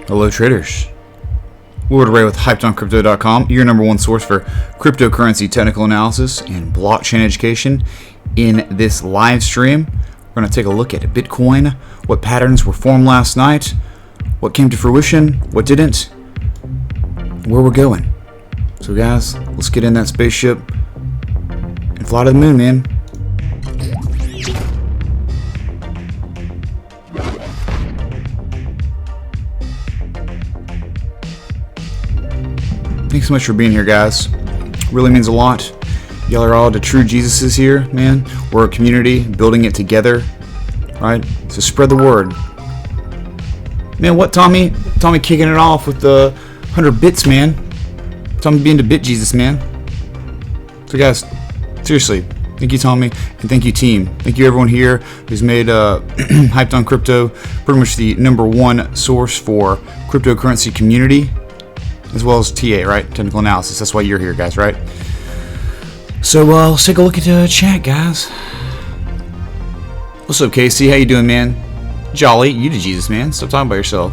Hello traders, Lord Ray with HypedOnCrypto.com, your #1 source for cryptocurrency technical analysis and blockchain education. In this live stream, we're going to take a look at Bitcoin, what patterns were formed last night, what came to fruition, what didn't, where we're going. So guys, let's get in that spaceship and fly to the moon, man. Thanks so much for being here, guys. Really means a lot. Y'all are all the true Jesuses here, man. We're a community, building it together, right? So spread the word. Man, what, Tommy? Tommy kicking it off with the 100 bits, man. Tommy being the bit Jesus, man. So guys, seriously, thank you, Tommy, and thank you, team. Thank you, everyone here who's made Hyped on Crypto pretty much the #1 source for cryptocurrency community, as well as TA, right? Technical analysis. That's why you're here, guys, right? So let's take a look at chat, guys. What's up, Casey? How you doing, man? Jolly, you the Jesus, man. Stop talking about yourself.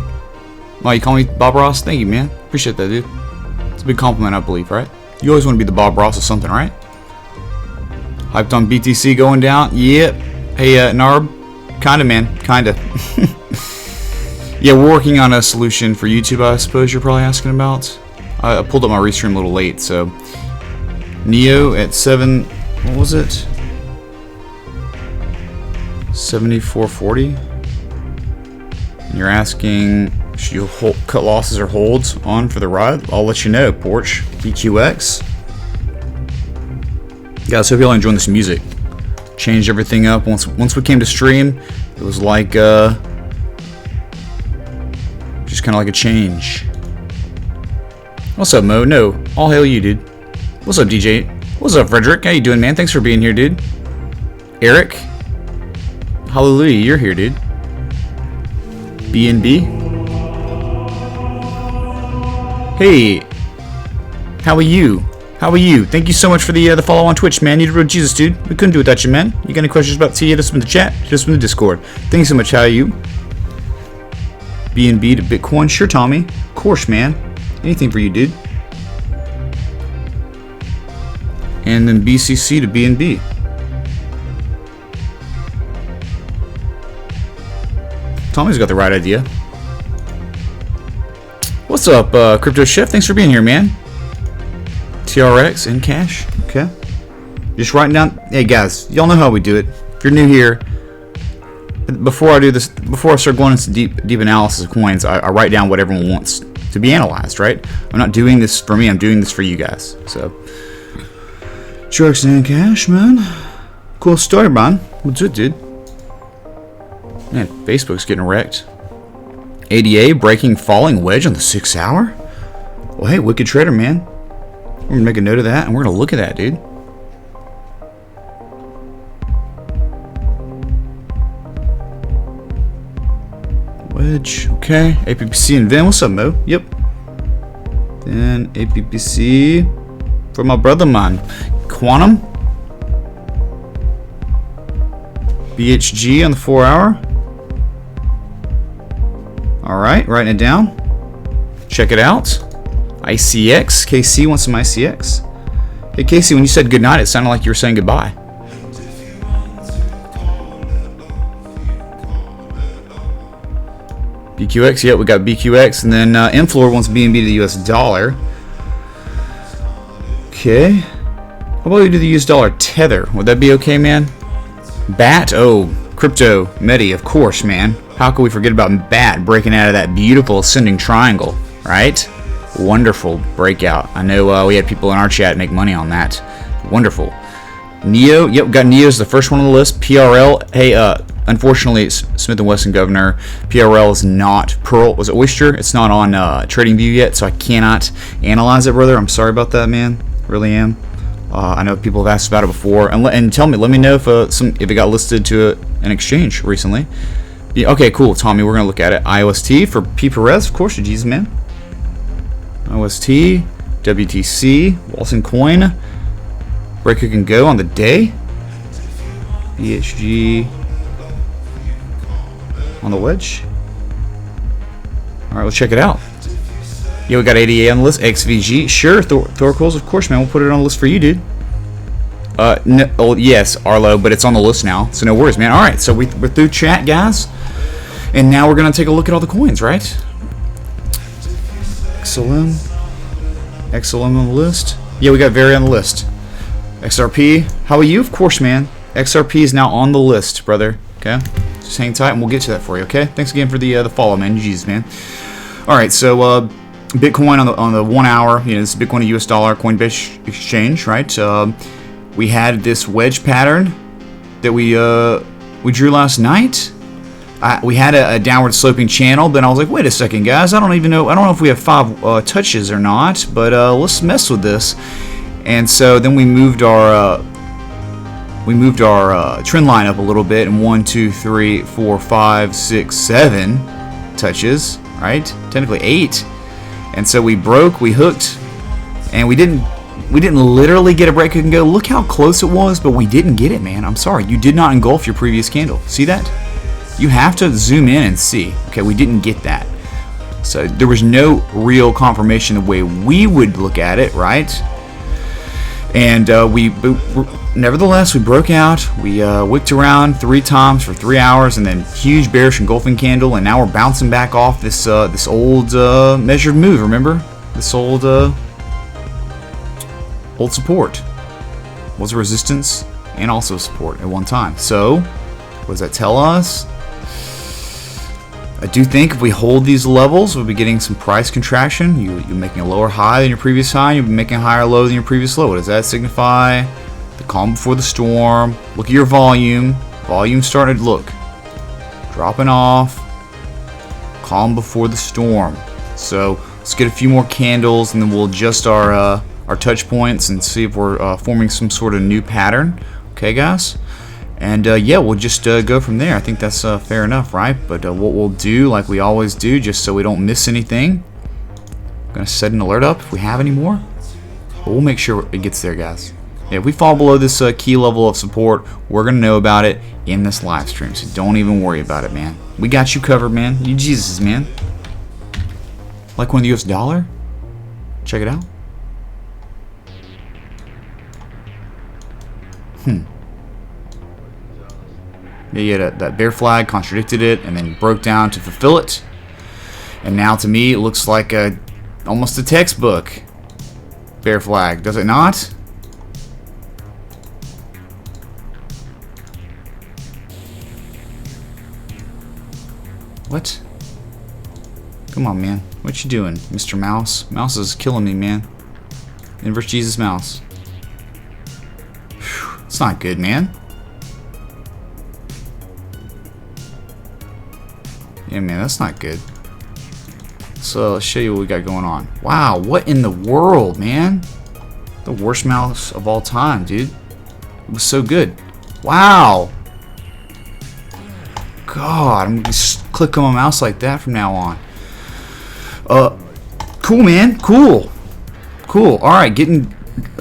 Why, you call me Bob Ross? Thank you, man. Appreciate that, dude. It's a big compliment, I believe, right? You always want to be the Bob Ross of something, right? Hyped on BTC going down? Yep. Hey, Narb? Kinda, man. Kinda. Yeah, we're working on a solution for YouTube, I suppose you're probably asking about. I pulled up my restream a little late, so Neo at 7, what was it? 74.40. And you're asking, should you cut losses or holds on for the ride? I'll let you know, Porch. BQX. Guys, hope y'all enjoying this music. Changed everything up. Once we came to stream, it was like just kind of like a change. What's up, Mo? No, all hail you, dude. What's up, DJ? What's up, Frederick? How you doing, man? Thanks for being here, dude. Eric? Hallelujah, you're here, dude. BNB? Hey, how are you? How are you? Thank you so much for the follow on Twitch, man. You're the real Jesus, dude. We couldn't do it without you, man. You got any questions about TA? Hit us in the chat. Hit us in the Discord. Thank you so much. How are you? BNB to Bitcoin? Sure, Tommy. Of course, man. Anything for you, dude. And then BCC to BNB. Tommy's got the right idea. What's up, Crypto Chef? Thanks for being here, man. TRX in cash. Okay. Just writing down. Hey, guys, y'all know how we do it. If you're new here, before I do this, before I start going into deep analysis of coins, I write down what everyone wants to be analyzed, right? I'm not doing this for me. I'm doing this for you guys. So, TRX in cash, man. Cool story, man. What's it, dude? Man, Facebook's getting wrecked. ADA breaking falling wedge on the 6 hour? Well, hey, wicked trader, man. We're gonna make a note of that and we're gonna look at that, dude. Wedge, okay. APPC and Vin, what's up, Mo? Yep. Then APPC for my brother, man. Quantum. BHG on the 4 hour. Alright, writing it down. Check it out. ICX. KC wants some ICX. Hey, Casey, when you said goodnight, it sounded like you were saying goodbye. BQX, yeah, we got BQX. And then Inflor wants BNB to the US dollar. Okay. How about we do the US dollar tether? Would that be okay, man? BAT? Oh, crypto. Medi, of course, man. How could we forget about BAT breaking out of that beautiful ascending triangle, right? Wonderful breakout. I know we had people in our chat make money on that. Wonderful. Neo, yep, got Neo as the first one on the list. PRL, hey, unfortunately, Smith & Wesson Governor, PRL is not Pearl. Was it Oyster? It's not on TradingView yet, so I cannot analyze it, brother. I'm sorry about that, man. Really am. I know people have asked about it before, and tell me, let me know if it got listed to an exchange recently. Yeah, okay, cool, Tommy. We're gonna look at it. IOST for P Perez, of course, you Jesus, man. OST, WTC, Walton Coin, Breaker can go on the day. BHG on the wedge. All right, let's check it out. Yeah, we got 88 on the list. XVG, sure. Thorquils, of course, man. We'll put it on the list for you, dude. No, oh, yes, Arlo, but it's on the list now, so no worries, man. All right, so we're through chat, guys, and now we're gonna take a look at all the coins, right? XLM on the list. Yeah, we got Very on the list. XRP, how are you? Of course, man. XRP is now on the list, brother. Okay, just hang tight, and we'll get to that for you. Okay, thanks again for the follow, man. Jesus, man. All right, so Bitcoin on the 1 hour. You know, this is Bitcoin to US dollar Coinbase exchange, right? We had this wedge pattern that we drew last night. We had a downward sloping channel. Then I was like, wait a second, guys. I don't know if we have 5 touches or not. But let's mess with this. And so then we moved our trend line up a little bit, and 1, 2, 3, 4, 5, 6, 7 touches. Right? Technically 8. And so we hooked, and we didn't literally get a break and go. Look how close it was, but we didn't get it, man. I'm sorry. You did not engulf your previous candle. See that? You have to zoom in and see. Okay, we didn't get that. So there was no real confirmation the way we would look at it, right? And nevertheless, we broke out. We wicked around 3 times for 3 hours, and then huge bearish engulfing candle, and now we're bouncing back off this old measured move. Remember this old support was a resistance and also support at one time. So what does that tell us? I do think if we hold these levels, we'll be getting some price contraction. You're making a lower high than your previous high. You'll be making a higher low than your previous low. What does that signify? The calm before the storm. Look at your volume. Volume started, look, dropping off. Calm before the storm. So let's get a few more candles, and then we'll adjust our touch points and see if we're forming some sort of new pattern. Okay, guys? And yeah, we'll just go from there. I think that's fair enough, right? But what we'll do, like we always do, just so we don't miss anything, I'm going to set an alert up if we have any more. But we'll make sure it gets there, guys. Yeah, if we fall below this key level of support, we're going to know about it in this live stream. So don't even worry about it, man. We got you covered, man. You Jesus, man. Like one of the US dollar? Check it out. Yeah, that bear flag contradicted it and then broke down to fulfill it. And now to me it looks like almost a textbook bear flag, does it not? What? Come on, man. What you doing, Mr. Mouse? Mouse is killing me, man. Inverse Jesus Mouse. Whew, it's not good, man. Yeah, man, that's not good. So let's show you what we got going on. Wow, what in the world, man? The worst mouse of all time, dude. It was so good. Wow. God, I'm gonna just click on my mouse like that from now on. Cool, man. Cool. Cool. All right, getting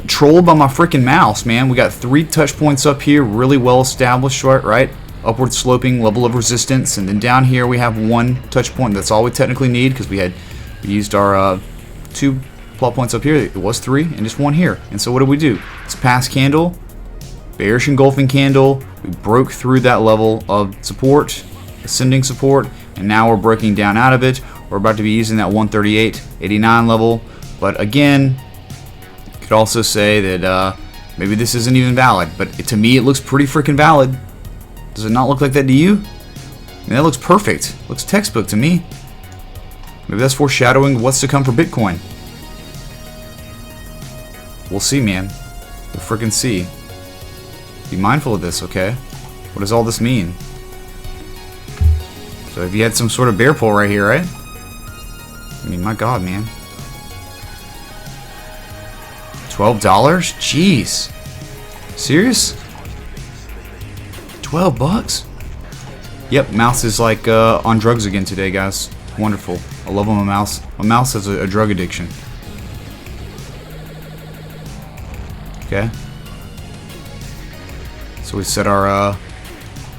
trolled by my freaking mouse, man. We got 3 touch points up here, really well established, right? Upward sloping level of resistance, and then down here we have 1 touch point. That's all we technically need because we used our 2 plot points up here. It was 3 and just 1 here. And so what did we do? It's past candle, bearish engulfing candle. We broke through that level of support, ascending support, and now we're breaking down out of it. We're about to be using that 138.89 level. But again, you could also say that maybe this isn't even valid. But to me, it looks pretty freaking valid. Does it not look like that to you? I mean, that looks perfect. Looks textbook to me. Maybe that's foreshadowing what's to come for Bitcoin. We'll see, man. We'll freaking see. Be mindful of this, okay? What does all this mean? So if you had some sort of bear pull right here, right? I mean, my God, man. $12? Jeez. Serious? 12 bucks? Yep, mouse is like on drugs again today, guys. Wonderful. I love when a mouse has a drug addiction. Okay. So we set our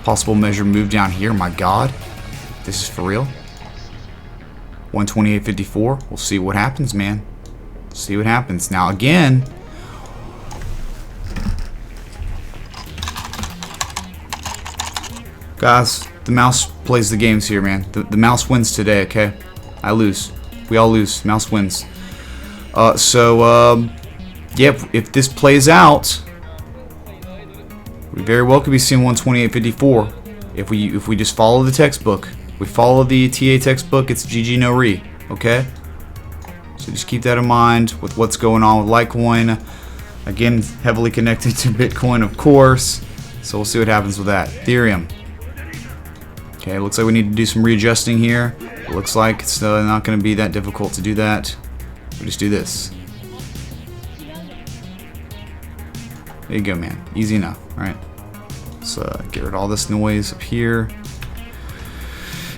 possible measure move down here. My God. This is for real. 128.54. We'll see what happens, man. See what happens. Now again, guys, the mouse plays the games here, man. The mouse wins today, okay? I lose. We all lose. Mouse wins. Yeah, if this plays out, we very well could be seeing 128.54. If we just follow the textbook, we follow the TA textbook, it's GG no re, okay? So just keep that in mind with what's going on with Litecoin. Again, heavily connected to Bitcoin, of course. So we'll see what happens with that. Ethereum. Okay, looks like we need to do some readjusting here. It looks like it's not going to be that difficult to do that. We just do this. There you go, man. Easy enough, right? Let's get rid of all this noise up here.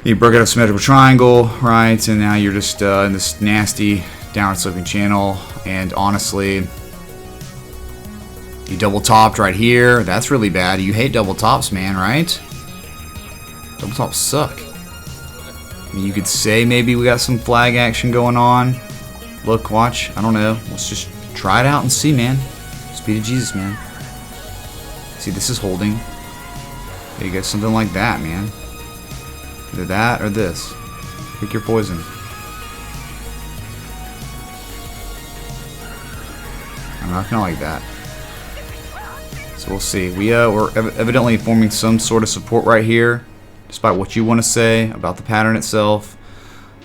You broke out a symmetrical triangle, right? And now you're just in this nasty downward sloping channel. And honestly, you double topped right here. That's really bad. You hate double tops, man, right? Double tops suck. I mean, you could say maybe we got some flag action going on. Look, watch. I don't know. Let's just try it out and see, man. Speed of Jesus, man. See, this is holding. There you go, something like that, man. Either that or this. Pick your poison. I'm not gonna like that. So we'll see. We're evidently forming some sort of support right here, despite what you want to say about the pattern itself.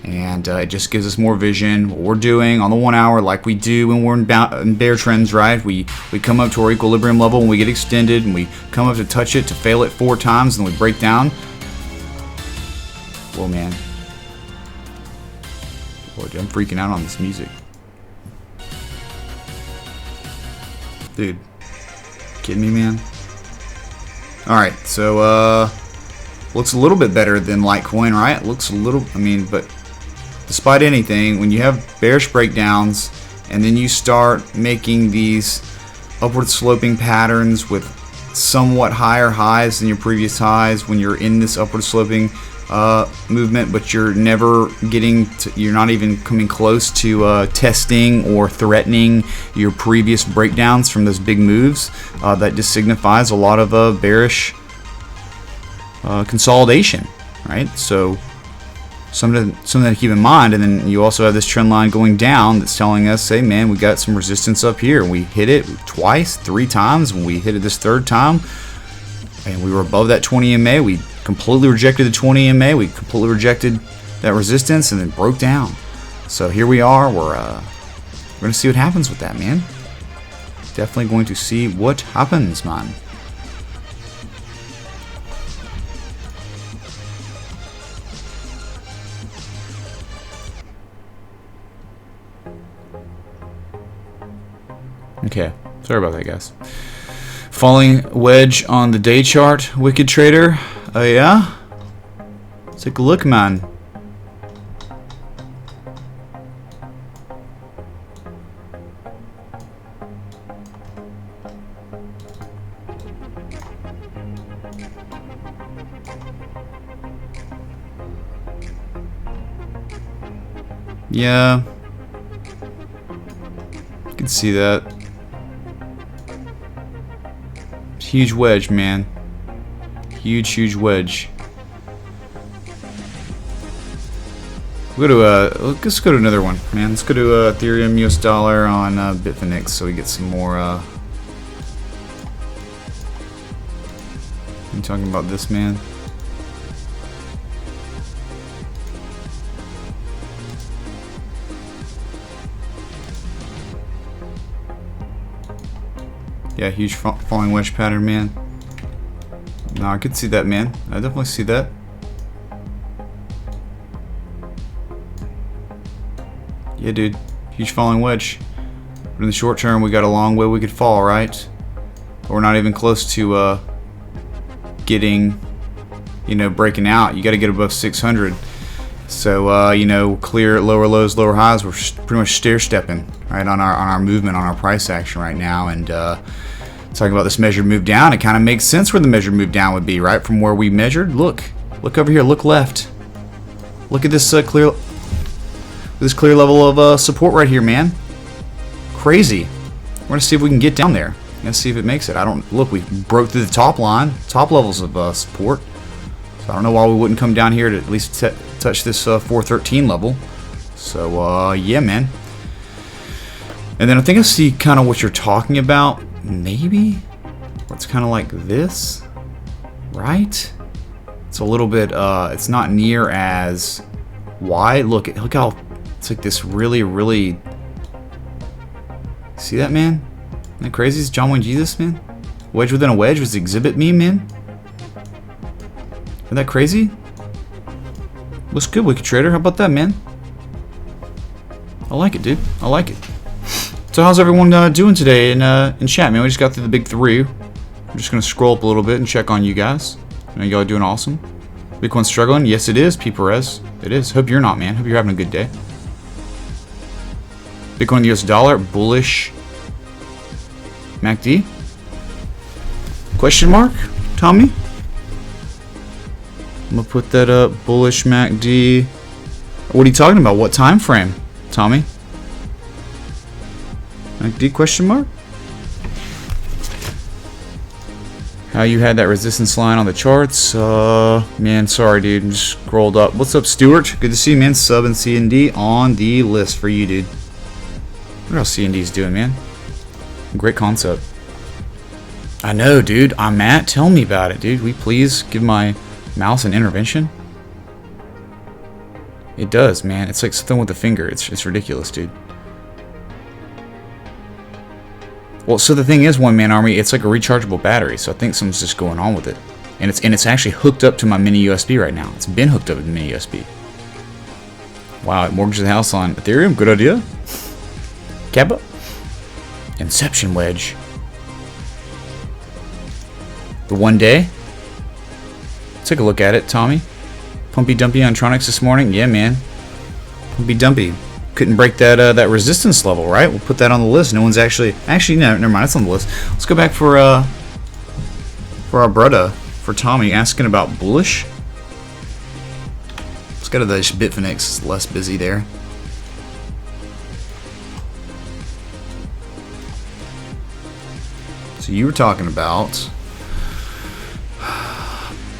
And it just gives us more vision. What we're doing on the 1 hour, like we do when we're in bear trends, right? We come up to our equilibrium level and we get extended, and we come up to touch it, to fail it 4 times, and then we break down. Whoa, man. Boy, dude, I'm freaking out on this music. Dude. Kidding me, man? Alright, so, looks a little bit better than Litecoin, right? Looks a little, I mean, but despite anything, when you have bearish breakdowns and then you start making these upward sloping patterns with somewhat higher highs than your previous highs when you're in this upward sloping movement, but you're never getting to, you're not even coming close to testing or threatening your previous breakdowns from those big moves, that just signifies a lot of bearish consolidation, right? So something to keep in mind. And then you also have this trend line going down that's telling us, hey man, we got some resistance up here. We hit it twice, 3 times. When we hit it this 3rd time, and we were above that 20 MA, we completely rejected the 20 MA. We completely rejected that resistance and then broke down. So here we are. We're gonna see what happens with that, man. Definitely going to see what happens, man. Okay, sorry about that, guys. Falling wedge on the day chart, Wicked Trader. Oh yeah? Let's take a look, man. Yeah, you can see that. Huge wedge, man. Huge wedge. We'll go to let's go to another one, man. Let's go to Ethereum US dollar on Bitfinex so we get some more. I'm talking about this, man. Yeah, huge falling wedge pattern, man. No, I could see that, man. I definitely see that. Yeah, dude. Huge falling wedge. But in the short term, we got a long way we could fall, right? But we're not even close to getting, you know, breaking out. You got to get above 600. So, you know, clear lower lows, lower highs. We're pretty much stair-stepping, right, on our movement, on our price action right now. And talking about this measured move down, it kind of makes sense where the measured move down would be, right, from where we measured. Look over here. Look left. Look at this clear. this clear level of support right here, man. Crazy. We're going to see if we can get down there. Let's see if it makes it. I don't... Look, we broke through the top line. Top levels of support. So I don't know why we wouldn't come down here to at least touch this 413 level. So, yeah, man. And then I think I see kind of what you're talking about. Maybe? It's kind of like this. Right? It's a little bit... it's not near as wide. Look how... It's like this really, really... See that, man? Isn't that crazy? It's John Wayne Jesus, man? Wedge within a wedge was the exhibit meme, man? Isn't that crazy? Looks good, Wicked Trader. How about that, man? I like it, dude. I like it. So how's everyone doing today in chat, man? We just got through the big three. I'm just going to scroll up a little bit and check on you guys. I know y'all are doing awesome. Bitcoin struggling? Yes, it is, P. Perez. It is. Hope you're not, man. Hope you're having a good day. Bitcoin US dollar, bullish. MACD? Question mark? Tommy? I'm gonna put that up. Bullish MACD. What are you talking about? What time frame, Tommy? MACD question mark? How you had that resistance line on the charts? Man, sorry, dude. Just scrolled up. What's up, Stuart? Good to see you, man. Sub and C&D on the list for you, dude. What else C&D's doing, man? Great concept. I know, dude. I'm Matt. Tell me about it, dude. Will you please give my mouse an intervention? It does, man. It's like something with the finger. It's ridiculous, dude. Well, so the thing is, One Man Army, it's like a rechargeable battery, so I think something's just going on with it. And it's actually hooked up to my mini USB right now. It's been hooked up to the mini USB. Wow, it mortgaged the house on Ethereum. Good idea. Kappa. Inception wedge. The 1 day. Take a look at it, Tommy. Pumpy Dumpy on Tronics this morning. Yeah, man. Pumpy Dumpy. Couldn't break that resistance level, right? We'll put that on the list. No one's actually no, never mind. It's on the list. Let's go back for our brother, for Tommy, asking about bullish. Let's go to the Bitfinex. It's less busy there. So you were talking about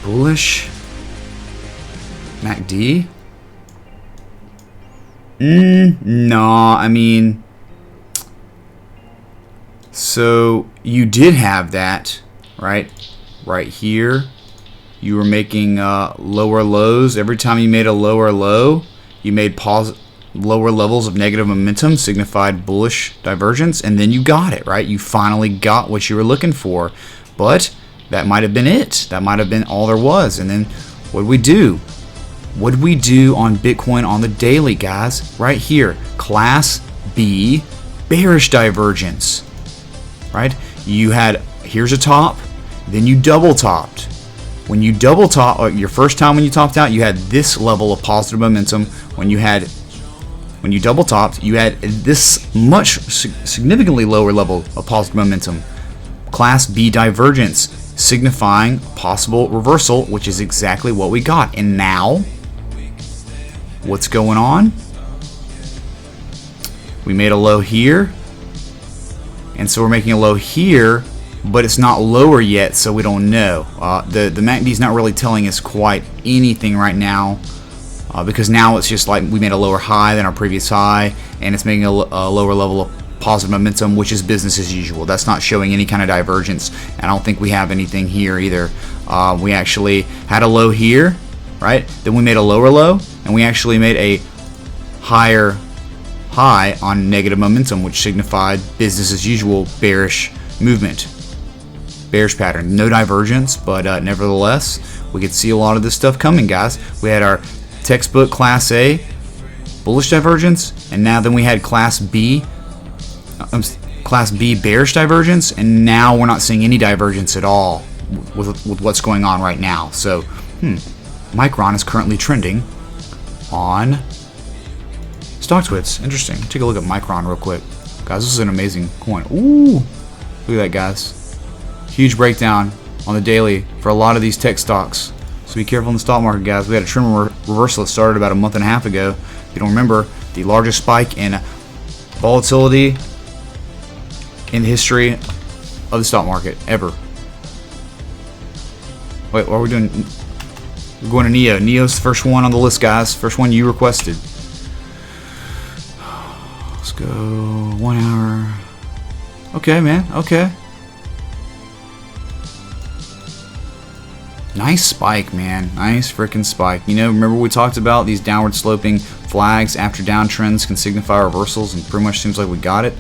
bullish MACD? No, I mean, so you did have that, right? Right here, you were making lower lows. Every time you made a lower low, you made lower levels of negative momentum, signified bullish divergence, and then you got it, right? You finally got what you were looking for, but that might have been it. That might have been all there was. And then what did we do? What did we do on Bitcoin on the daily, guys? Right here, Class B bearish divergence, right? You had, here's a top, then you double topped. When you double top, your first time when you topped out, you had this level of positive momentum. When you double topped, you had this much significantly lower level of positive momentum. Class B divergence, signifying possible reversal, which is exactly what we got. And now, what's going on? We made a low here, and so we're making a low here, but it's not lower yet, so we don't know. The MACD is not really telling us quite anything right now, because now it's just like we made a lower high than our previous high, and it's making a lower level of positive momentum, which is business as usual. That's not showing any kind of divergence, and I don't think we have anything here either. We actually had a low here, right? Then we made a lower low, and we actually made a higher high on negative momentum, which signified business as usual bearish movement, bearish pattern. No divergence, but nevertheless, we could see a lot of this stuff coming, guys. We had our textbook Class A bullish divergence, and now then we had Class B bearish divergence, and now we're not seeing any divergence at all with what's going on right now. So, Micron is currently trending on StockTwits. Interesting. Take a look at Micron real quick. Guys, this is an amazing coin. Ooh! Look at that, guys. Huge breakdown on the daily for a lot of these tech stocks. So be careful in the stock market, guys. We had a trend reversal that started about a month and a half ago. If you don't remember, The largest spike in volatility in the history of the stock market ever. Wait, what are we doing? We're going to NEO. NEO's the first one on the list, guys. First one you requested. Let's go 1 hour. Okay, man. Okay. Nice spike, man. Nice freaking spike. You know, remember we talked about these downward sloping flags after downtrends can signify reversals, and pretty much seems like we got it.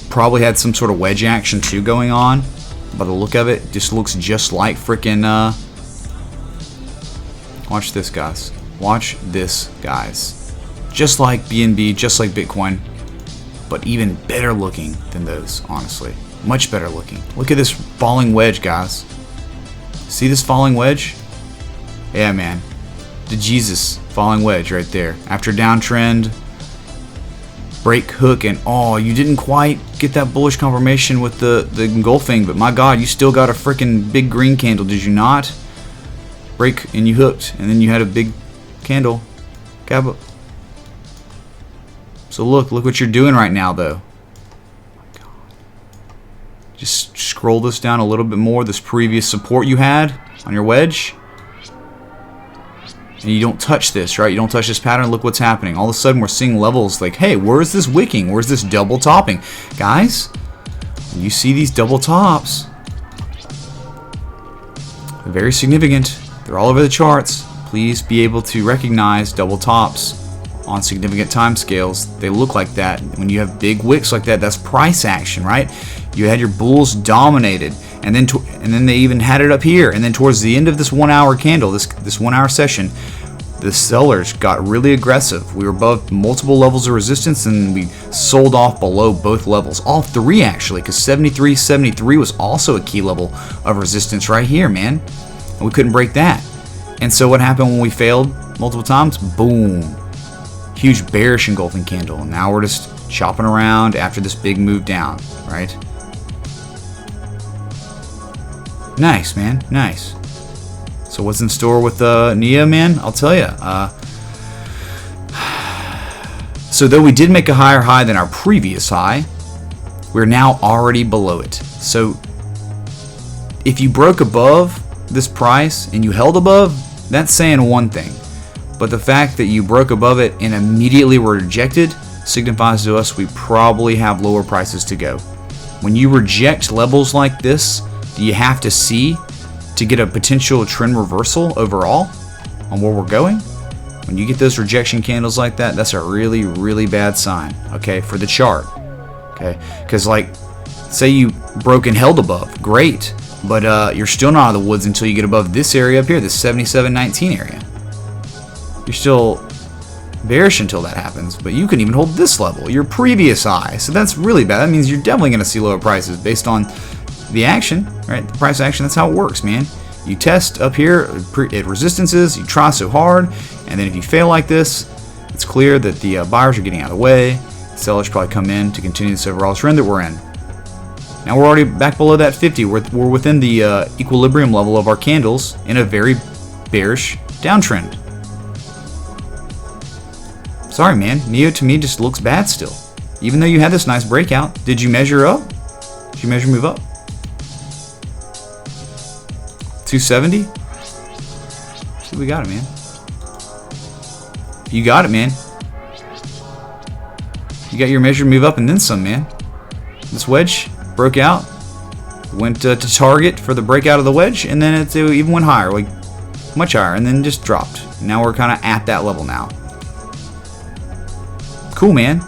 Probably had some sort of wedge action too going on. By the look of it, just looks just like freaking. Watch this, guys. Watch this, guys. Just like BNB, just like Bitcoin, but even better looking than those, honestly. Much better looking. Look at this falling wedge, guys. See this falling wedge? Yeah, man. The Jesus falling wedge right there. After downtrend, break hook, and oh, you didn't quite get that bullish confirmation with the engulfing, but my God, you still got a freaking big green candle, did you not? Break and you hooked, and then you had a big candle. So look what you're doing right now, though. Just scroll this down a little bit more. This previous support you had on your wedge. And you don't touch this, right? You don't touch this pattern. Look what's happening. All of a sudden, we're seeing levels like, hey, where's this wicking? Where's this double topping? Guys, when you see these double tops, they're very significant. They're all over the charts. Please be able to recognize double tops on significant time scales. They look like that. When you have big wicks like that, that's price action, right? You had your bulls dominated, and then they even had it up here, and then towards the end of this 1 hour candle, this 1 hour session, the sellers got really aggressive. We were above multiple levels of resistance, and we sold off below both levels, all three actually, because 73 was also a key level of resistance right here, man, and we couldn't break that. And so what happened when we failed multiple times? Boom, huge bearish engulfing candle, and now we're just chopping around after this big move down, right? Nice, man. Nice. So what's in store with NEO, man? I'll tell you. So though we did make a higher high than our previous high, we're now already below it. So if you broke above this price and you held above, that's saying one thing. But the fact that you broke above it and immediately were rejected signifies to us we probably have lower prices to go. When you reject levels like this, you have to see to get a potential trend reversal overall on where we're going. When you get those rejection candles like that, that's a really, really bad sign, okay, for the chart, okay? Because, like, say you broke and held above, great, but you're still not out of the woods until you get above this area up here, this 77.19 area. You're still bearish until that happens, but you can even hold this level, your previous high. So that's really bad. That means you're definitely going to see lower prices based on the action, right? The price action, that's how it works, man. You test up here at resistances, you try so hard, and then if you fail like this, it's clear that the buyers are getting out of the way. Sellers probably come in to continue this overall trend that we're in. Now we're already back below that 50. We're within the equilibrium level of our candles in a very bearish downtrend. Sorry, man. NEO to me just looks bad still. Even though you had this nice breakout, did you measure up? Did you measure move up? 270? See, we got it, man. You got it, man. You got your measure move up and then some, man. This wedge broke out, went to target for the breakout of the wedge, and then it even went higher, like much higher, and then just dropped. Now we're kind of at that level now. Cool, man.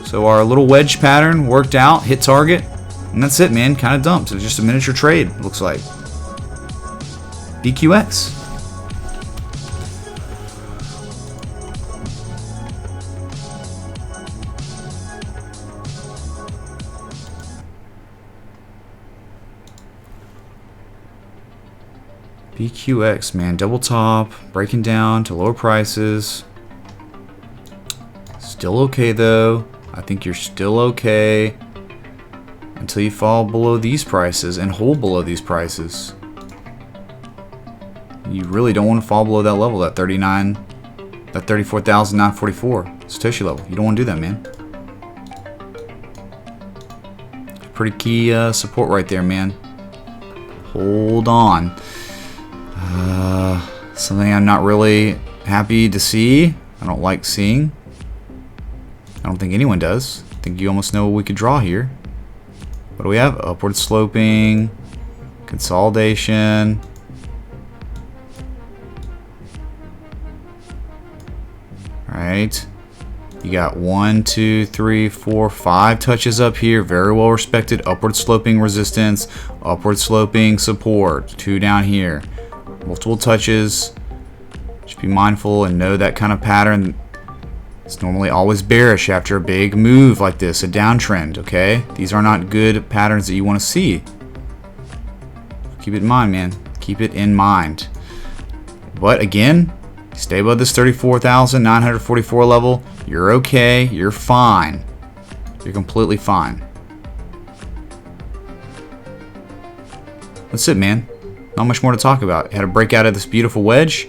So our little wedge pattern worked out, hit target, and that's it, man. Kind of dumped. It was just a miniature trade, looks like. BQX. BQX, man, double top, breaking down to lower prices. Still okay though. I think you're still okay until you fall below these prices and hold below these prices. You really don't want to fall below that level, that 39 That 34,944 Satoshi level. You don't want to do that, man. Pretty key support right there, man. Hold on. Something I'm not really happy to see. I don't like seeing. I don't think anyone does. I think you almost know what we could draw here. What do we have? Upward sloping, consolidation. Alright. You got 1, 2, 3, 4, 5 touches up here. Very well respected. Upward sloping resistance. Upward sloping support. 2 down here. Multiple touches. Just be mindful and know that kind of pattern. It's normally always bearish after a big move like this. A downtrend, okay? These are not good patterns that you want to see. Keep it in mind, man. Keep it in mind. But again, stay above this 34,944 level. You're okay. You're fine. You're completely fine. That's it, man. Not much more to talk about. Had a breakout of this beautiful wedge.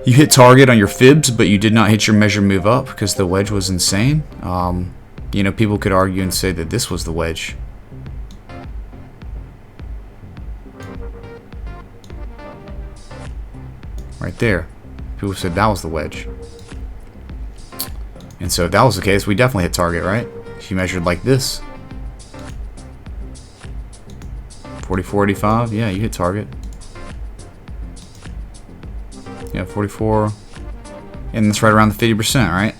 You hit target on your fibs, but you did not hit your measure move up because the wedge was insane. You know, people could argue and say that this was the wedge. Right there. People said that was the wedge. And so if that was the case, we definitely hit target, right? If you measured like this. 44.85, yeah, you hit target. Yeah, 44. And that's right around the 50%, right?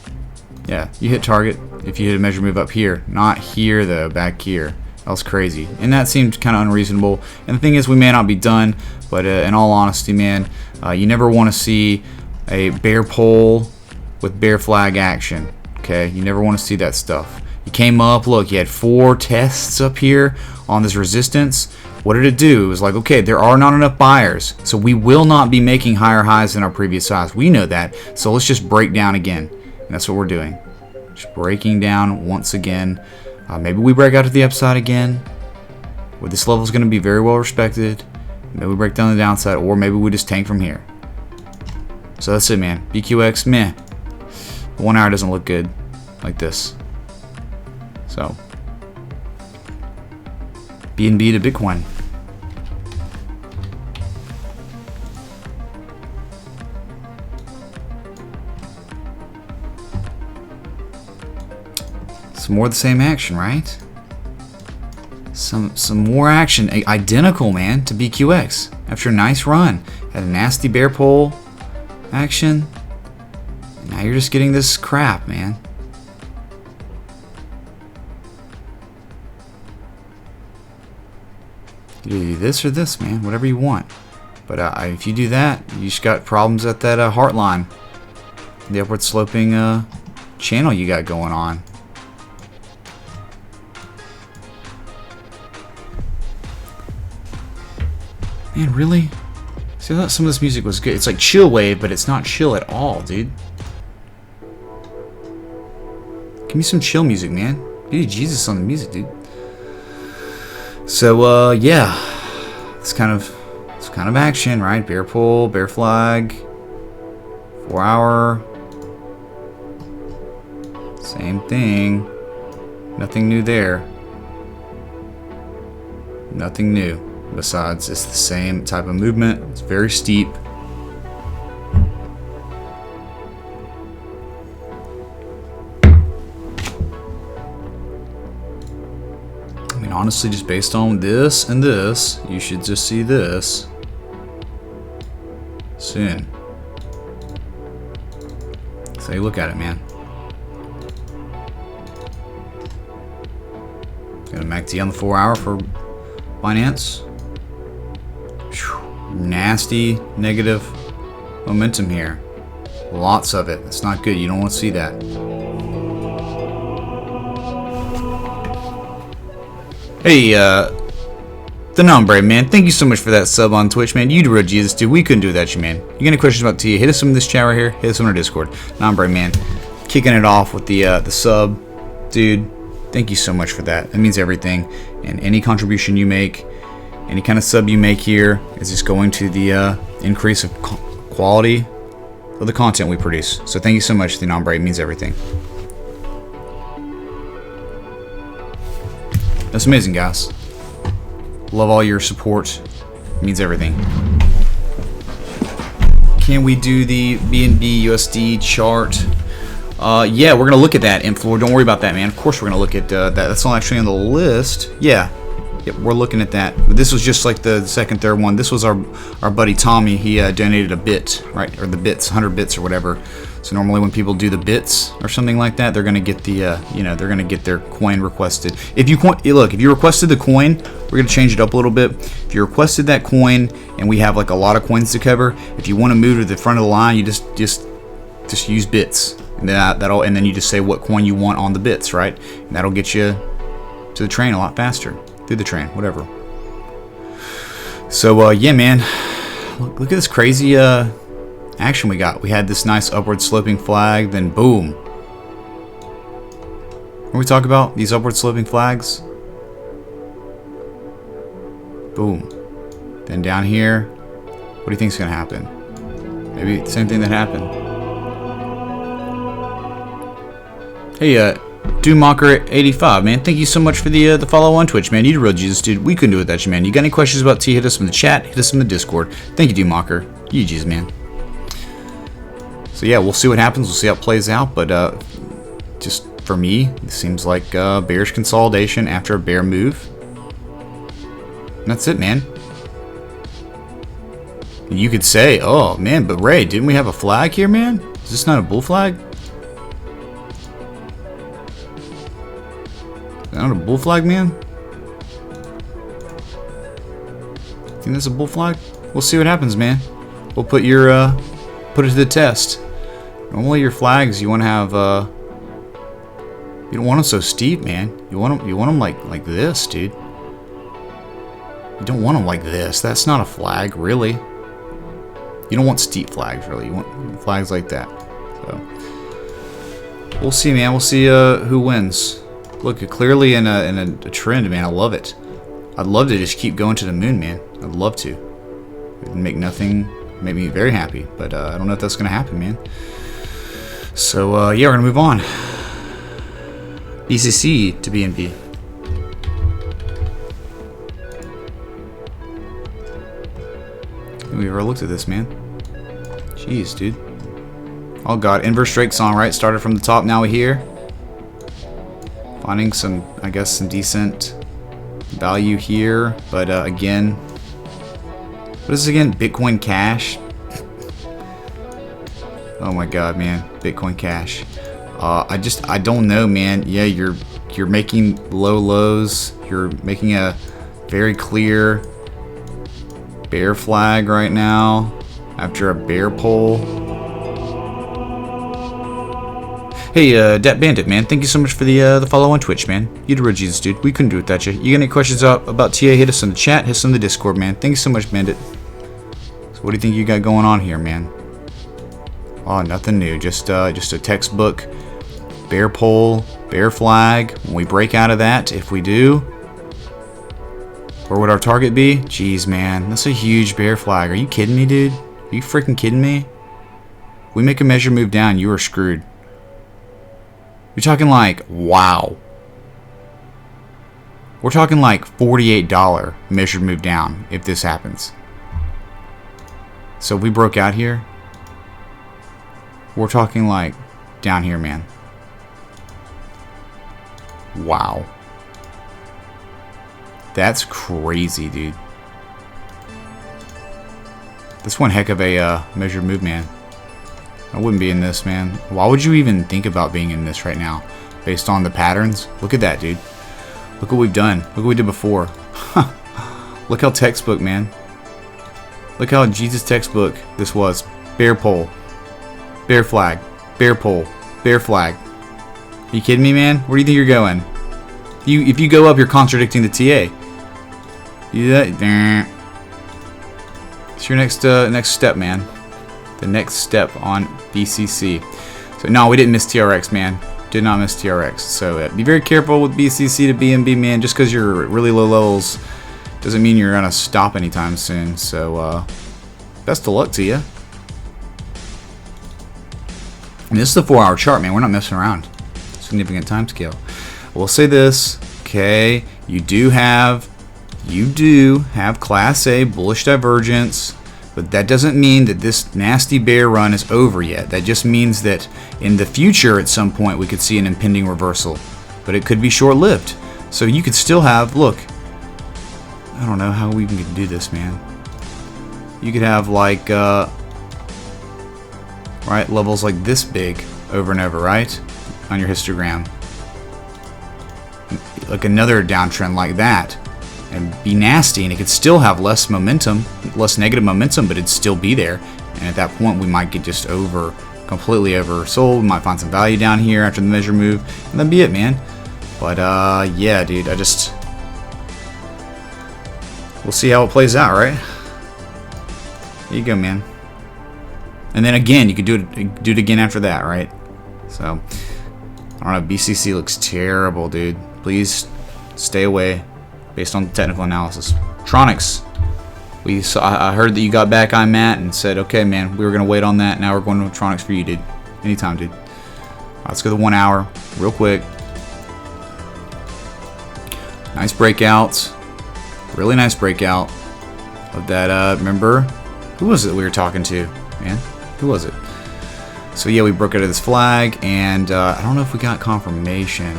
Yeah, you hit target if you hit a measure move up here. Not here, though, back here. That was crazy. And that seemed kind of unreasonable. And the thing is, we may not be done, but in all honesty, man, you never want to see a bear pole with bear flag action. Okay, you never want to see that stuff. You came up, look, you had 4 tests up here on this resistance. What did it do? It was like, okay, there are not enough buyers, so we will not be making higher highs than our previous highs. We know that, so let's just break down again. And that's what we're doing. Just breaking down once again. Maybe we break out to the upside again, where this level is going to be very well respected. Maybe we break down the downside, or maybe we just tank from here. So that's it, man. BQX, meh. The 1 hour doesn't look good like this. So, BNB to Bitcoin. Some more of the same action, right? Some more action. Identical, man, to BQX. After a nice run. Had a nasty bear pole action. And now you're just getting this crap, man. You do this or this, man. Whatever you want. But if you do that, you just got problems at that heart line. The upward sloping channel you got going on. Man, really? See, I thought some of this music was good. It's like chill wave, but it's not chill at all, dude. Give me some chill music, man. Dude, Jesus on the music, dude. So, yeah. It's kind of action, right? Bear pole, bear flag, 4 hour. Same thing. Nothing new there. Nothing new. Besides, it's the same type of movement. It's very steep. I mean, honestly, just based on this and this, you should just see this soon. So you look at it, man. Got a MACD on the 4 hour for Binance. Nasty negative momentum here. Lots of it. It's not good. You don't want to see that. Hey, the Nombre, man. Thank you so much for that sub on Twitch, man. You the real Jesus, dude. We couldn't do without you, man. You got any questions about Tia? Hit us in this chat right here. Hit us on our Discord. Nombre, man. Kicking it off with the sub, dude. Thank you so much for that. That means everything. And any contribution you make, any kind of sub you make here is just going to the increase of quality of the content we produce. So thank you so much, the Nombre. It means everything. That's amazing, guys. Love all your support. It means everything. Can we do the BNB USD chart? Yeah, we're gonna look at that, Inflor. Don't worry about that, man. Of course we're gonna look at that. That's not actually on the list. Yeah. Yep, we're looking at that. But this was just like the second, third one. This was our buddy Tommy. He donated a bit, right? Or the bits, 100 bits or whatever. So normally when people do the bits or something like that, they're gonna get the, you know, they're gonna get their coin requested. If you look, if you requested the coin, we're gonna change it up a little bit. If you requested that coin, and we have like a lot of coins to cover, if you want to move to the front of the line, you just use bits, and then you just say what coin you want on the bits, right? And that'll get you to the train a lot faster. Through the train, whatever. So yeah, man, look at this crazy action we got. We had this nice upward sloping flag, then boom. When we talk about these upward sloping flags, boom. Then down here, what do you think is gonna happen? Maybe the same thing that happened. Hey, Doommocker85, man, thank you so much for the follow on Twitch, man. You the real Jesus, dude. We couldn't do it without you, man. You got any questions about T? Hit us in the chat. Hit us in the Discord. Thank you, Doommocker. You Jesus, man. So yeah, we'll see what happens. We'll see how it plays out. But just for me, it seems like bearish consolidation after a bear move. And that's it, man. And you could say, oh man, but Ray, didn't we have a flag here, man? Is this not a bull flag? Not a bull flag, man? Think that's a bull flag? We'll see what happens, man. We'll put your put it to the test. Normally your flags you want to have you don't want them so steep, man. You want them like this, dude. You don't want them like this. That's not a flag, really. You don't want steep flags, really. You want flags like that. So we'll see, man. We'll see who wins. Look, clearly in a trend, man. I love it. I'd love to just keep going to the moon, man. I'd love to. It'd make me very happy, but I don't know if that's gonna happen, man. So yeah, we're gonna move on. BCC to BNB. Have we ever looked at this, man? Jeez, dude. Oh god, inverse Drake song, right? Started from the top, now we're here. Finding some, I guess, some decent value here, but again, what is this again? Bitcoin Cash. Oh my god, man, Bitcoin Cash. I don't know, man. Yeah, you're making low lows. You're making a very clear bear flag right now after a bear pull. Hey, Dat Bandit, man, thank you so much for the follow on Twitch, man. You the real Jesus, dude. We couldn't do it without you. You got any questions about TA? Hit us in the chat. Hit us in the Discord, man. Thank you so much, Bandit. So what do you think you got going on here, man? Oh, nothing new. Just a textbook bear pole, bear flag. When we break out of that, if we do, where would our target be? Jeez, man, that's a huge bear flag. Are you kidding me, dude? Are you freaking kidding me? We make a measure move down, you are screwed. You're talking like, wow. We're talking like $48 measured move down if this happens. So if we broke out here, we're talking like down here, man. Wow. That's crazy, dude. That's one heck of a measured move, man. I wouldn't be in this, man. Why would you even think about being in this right now? Based on the patterns? Look at that, dude. Look what we've done. Look what we did before. Look how textbook, man. Look how Jesus textbook this was. Bear pole. Bear flag. Bear pole. Bear flag. Are you kidding me, man? Where do you think you're going? If you go up, you're contradicting the TA. It's your next step, man. The next step on BCC. So no, we didn't miss TRX, man. Did not miss TRX. So be very careful with BCC to BNB, man. Just because you're at really low levels doesn't mean you're gonna stop anytime soon. So best of luck to you. And this is the 4-hour chart, man. We're not messing around. Significant time scale. We'll say this. Okay, you do have Class A bullish divergence, but that doesn't mean that this nasty bear run is over yet. That just means that in the future, at some point, we could see an impending reversal, but it could be short-lived. So you could still have, look, I don't know how we even could do this, man. You could have like, right, levels like this big over and over, right, on your histogram. Like another downtrend like that, and be nasty, and it could still have less momentum, less negative momentum, but it'd still be there. And at that point, we might get just completely oversold. We might find some value down here after the measure move, and that'd be it, man. But yeah, dude, we'll see how it plays out, right? There you go, man. And then again, you could do it again after that, right? So I don't know. BCC looks terrible, dude. Please stay away based on the technical analysis. Tronics. I heard that you got back on Matt and said, okay, man, we were going to wait on that. Now we're going to Tronics for you, dude. Anytime, dude. All right, let's go to the 1 hour real quick. Nice breakouts. Really nice breakout of that. Remember? Who was it we were talking to, man? Who was it? So yeah, we broke out of this flag, and I don't know if we got confirmation.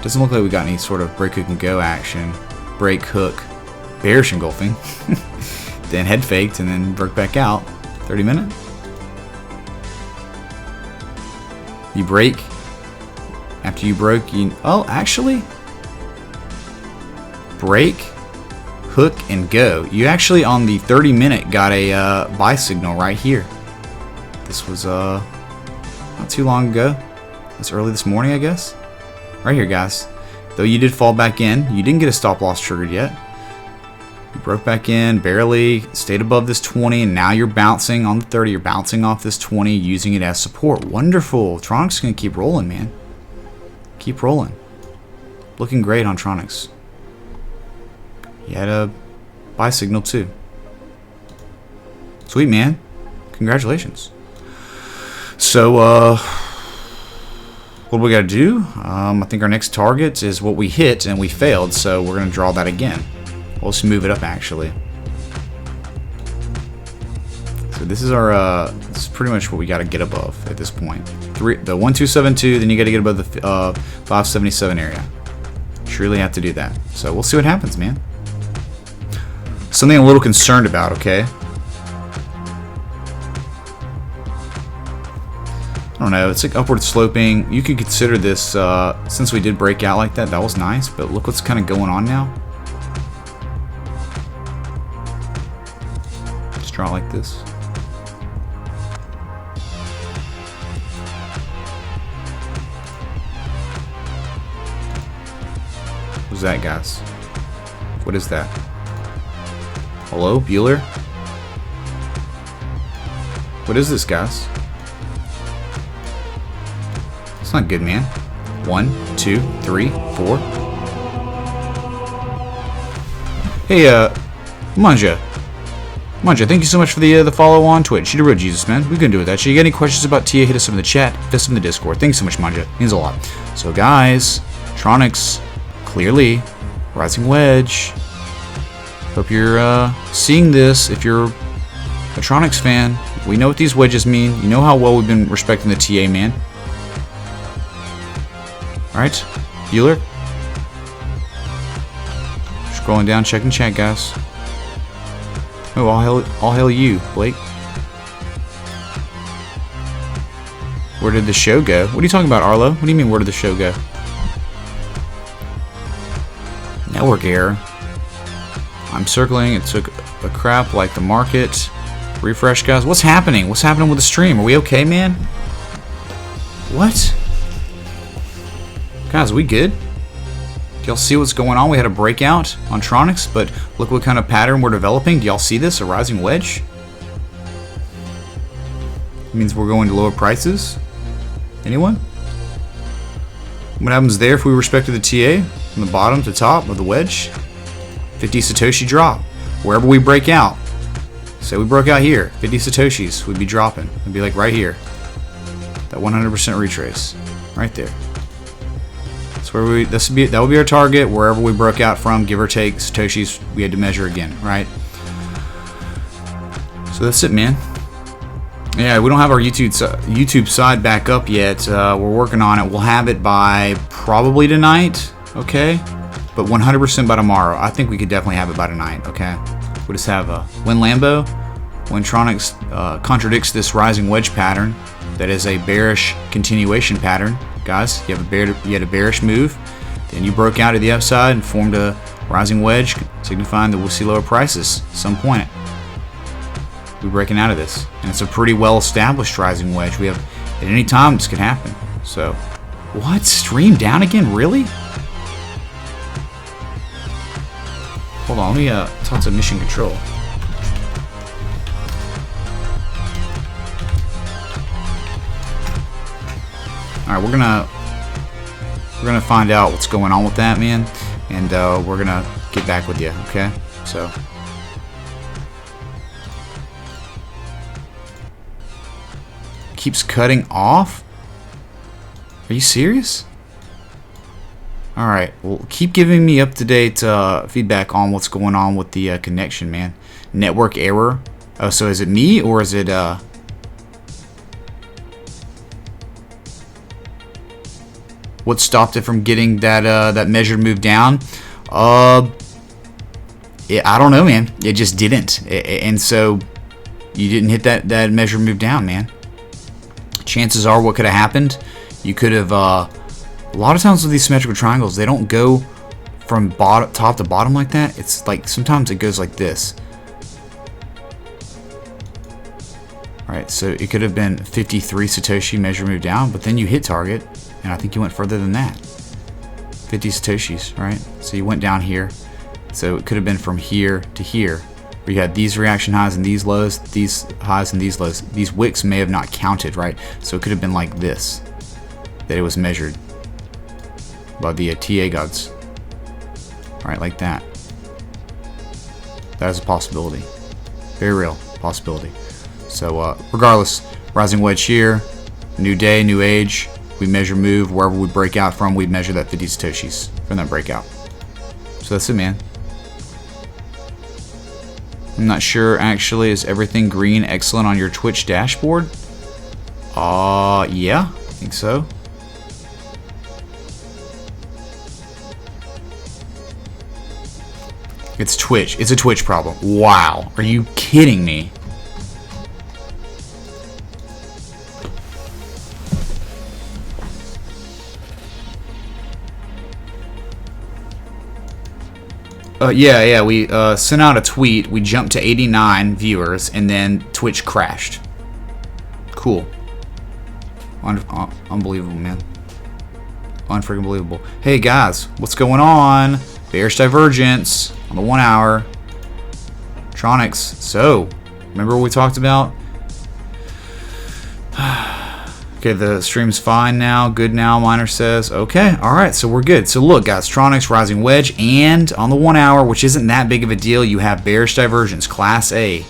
Doesn't look like we got any sort of break hook and go action. Break hook, bearish engulfing, then head faked, and then broke back out. 30 minute. You break. After you broke, oh, actually, break, hook, and go. You actually on the 30 minute got a buy signal right here. This was not too long ago. It's early this morning, I guess. Right here, guys. Though you did fall back in, you didn't get a stop loss triggered yet. You broke back in, barely stayed above this 20, and now you're bouncing on the 30. You're bouncing off this 20, using it as support. Wonderful. Tronics is gonna keep rolling, man. Keep rolling. Looking great on Tronics. You had a buy signal too. Sweet, man. Congratulations. So, what do we got to do? I think our next target is what we hit and we failed, so we're going to draw that again. We'll just move it up, actually. So this is our, this is pretty much what we got to get above at this point. The 1272, then you got to get above the 577 area. Surely have to do that. So we'll see what happens, man. Something I'm a little concerned about, okay? I don't know, it's like upward sloping. You could consider this, since we did break out like that, that was nice, but look what's kind of going on now. Just draw like this. What's that, guys? What is that? Hello, Bueller? What is this, guys? It's not good, man. 1, 2, 3, 4. Hey, Manja, thank you so much for the follow on Twitch. You did real Jesus, man. We can do with that. You got any questions about TA? Hit us up in the chat. Hit us up in the Discord. Thanks so much, Manja. Means a lot. So, guys, Tronics, clearly, rising wedge. Hope you're seeing this. If you're a Tronics fan, we know what these wedges mean. You know how well we've been respecting the TA, man. Alright, Bueller. Scrolling down, checking chat, guys. Oh, all hail you, Blake. Where did the show go? What are you talking about, Arlo? What do you mean, where did the show go? Network error. I'm circling. It took a crap like the market. Refresh, guys. What's happening? What's happening with the stream? Are we okay, man? What? Guys, are we good? Do y'all see what's going on? We had a breakout on Tronics, but look what kind of pattern we're developing. Do y'all see this? A rising wedge? It means we're going to lower prices. Anyone? What happens there if we respected the TA from the bottom to top of the wedge? 50 Satoshi drop. Wherever we break out. Say we broke out here. 50 Satoshis would be dropping. It'd be like right here. That 100% retrace, right there. That's where that would be our target. Wherever we broke out from, give or take satoshis, we had to measure again, right? So that's it, man. Yeah, we don't have our YouTube side back up yet. We're working on it. We'll have it by probably tonight, okay? But 100% by tomorrow. I think we could definitely have it by tonight, okay? We'll just have when Lambo, when Tronics contradicts this rising wedge pattern, that is a bearish continuation pattern. Guys, you had a bearish move, then you broke out to the upside and formed a rising wedge, signifying that we'll see lower prices at some point. We're breaking out of this, and it's a pretty well-established rising wedge. We have at any time this could happen. So, what? Stream down again? Really? Hold on, let me talk to Mission Control. All right, we're gonna find out what's going on with that, man, and we're gonna get back with you. Okay, so. Keeps cutting off? Are you serious? Alright, well, keep giving me up-to-date feedback on what's going on with the connection, man. Network error. Oh, so is it me or is it what stopped it from getting that measured move down? I don't know, man. It just didn't, and so you didn't hit that measured move down, man. Chances are, what could have happened, you could have, a lot of times with these symmetrical triangles, they don't go from top to bottom like that. It's like, sometimes it goes like this. Alright, so it could have been 53 Satoshi measure move down, but then you hit target, and I think you went further than that. 50 Satoshis, right? So you went down here. So it could have been from here to here. Where you had these reaction highs and these lows, these highs and these lows. These wicks may have not counted, right? So it could have been like this, that it was measured by the TA gods. Right, like that. That is a possibility. Very real possibility. So regardless, rising wedge here, new day, new age. We measure move. Wherever we break out from, we measure that 50 Satoshis from that breakout. So that's it, man. I'm not sure, actually. Is everything green excellent on your Twitch dashboard? Yeah, I think so. It's Twitch. It's a Twitch problem. Wow. Are you kidding me? Yeah, we sent out a tweet. We jumped to 89 viewers, and then Twitch crashed. Cool. Unbelievable, man. Unfreaking believable. Hey, guys, what's going on? Bearish divergence on the 1 hour. Tronics. So, remember what we talked about? Okay, the stream's fine now. Good now, Miner says. Okay, alright, so we're good. So look, guys, Tronics, rising wedge, and on the 1 hour, which isn't that big of a deal, you have bearish divergence, Class A.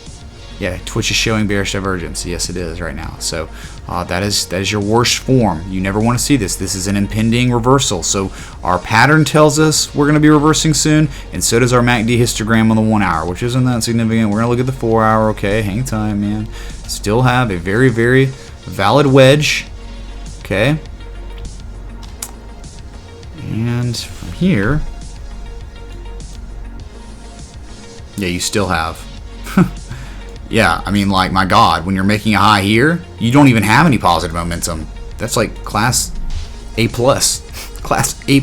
Yeah, Twitch is showing bearish divergence. Yes, it is right now. So that is your worst form. You never want to see this. This is an impending reversal. So our pattern tells us we're going to be reversing soon, and so does our MACD histogram on the 1 hour, which isn't that significant. We're going to look at the 4 hour. Okay, hang time, man. Still have a very, very valid wedge. Okay. And from here, yeah, you still have. Yeah, I mean, like, my God, when you're making a high here, you don't even have any positive momentum. That's like Class A+. Class A+.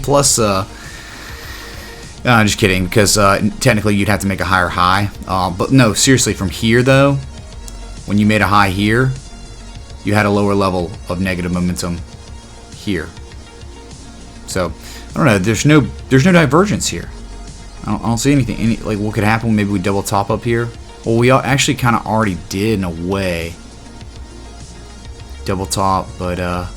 Just kidding, because technically you'd have to make a higher high. But no, seriously, from here, though, when you made a high here, you had a lower level of negative momentum here. So, I don't know, there's no divergence here. I don't see anything. Like, what could happen? Maybe we double top up here. Well, we actually kind of already did in a way. Double top, but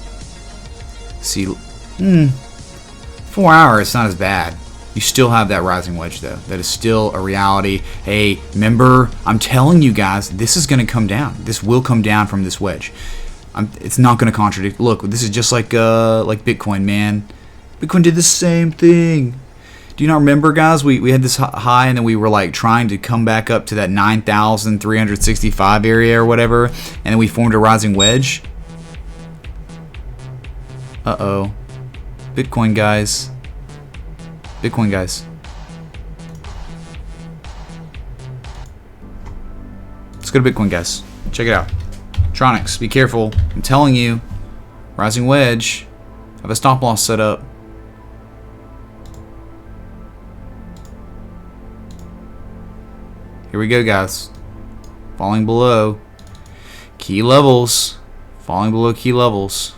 see, 4 hours, it's not as bad. You still have that rising wedge, though. That is still a reality. Hey, remember, I'm telling you guys, this is going to come down. This will come down from this wedge. It's not going to contradict. Look, this is just like Bitcoin, man. Bitcoin did the same thing. Do you not remember, guys? We had this high, and then we were like trying to come back up to that 9,365 area or whatever, and then we formed a rising wedge. Uh-oh. Bitcoin, guys. Bitcoin, guys. Let's go to Bitcoin, guys. Check it out. Tronics, be careful. I'm telling you. Rising wedge. I have a stop loss set up. Here we go, guys. Falling below key levels. Falling below key levels.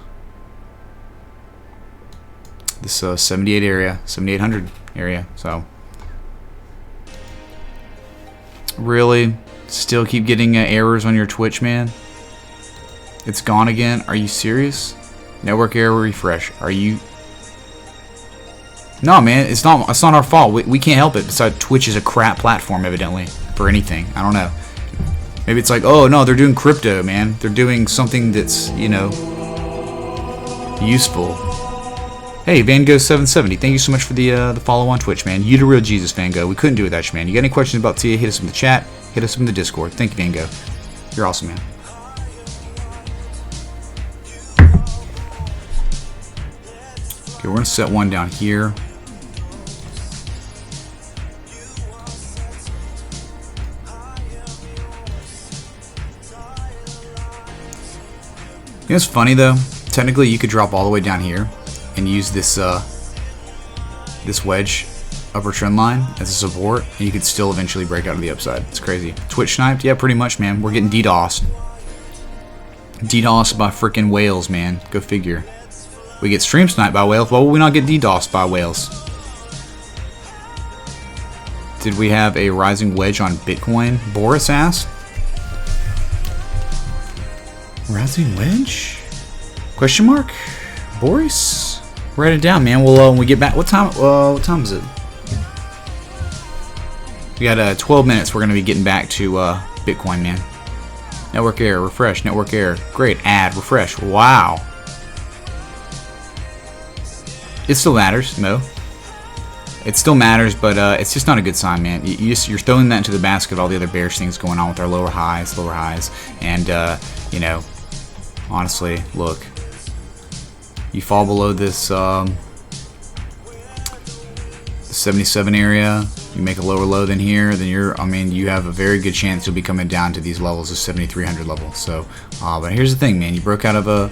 This 78 area, 7800 area. So really, still keep getting errors on your Twitch, man. It's gone again. Are you serious? Network error refresh. Are you? No, man. It's not our fault. We can't help it. Besides, Twitch is a crap platform, evidently, for anything. I don't know. Maybe it's like, oh no, they're doing crypto, man. They're doing something that's, you know, useful. Hey, VanGo770, thank you so much for the follow on Twitch, man. You the real Jesus, Van Gogh. We couldn't do it without you, man. You got any questions about TA? Hit us in the chat. Hit us in the Discord. Thank you, Van Gogh. You're awesome, man. Okay, we're gonna set one down here. You know what's funny though? Technically, you could drop all the way down here and use this this wedge upper trend line as a support, and you could still eventually break out of the upside. It's crazy. Twitch sniped? Yeah, pretty much, man. We're getting DDoSed. DDoSed by freaking whales, man. Go figure. We get stream sniped by whales. Why would we not get DDoSed by whales? Did we have a rising wedge on Bitcoin? Boris asked. Rising wedge? Question mark? Boris? Write it down, man. We'll when we get back. What time is it? We got 12 minutes. We're gonna be getting back to Bitcoin, man. Network error. Refresh. Network error. Great. Add. Refresh. Wow. It still matters. No. It still matters, but it's just not a good sign, man. You're throwing that into the basket of all the other bearish things going on with our lower highs, and you know, honestly, look. You fall below this 77 area, you make a lower low than here, then you have a very good chance you'll be coming down to these levels of 7,300 level. So, but here's the thing, man. You broke out of a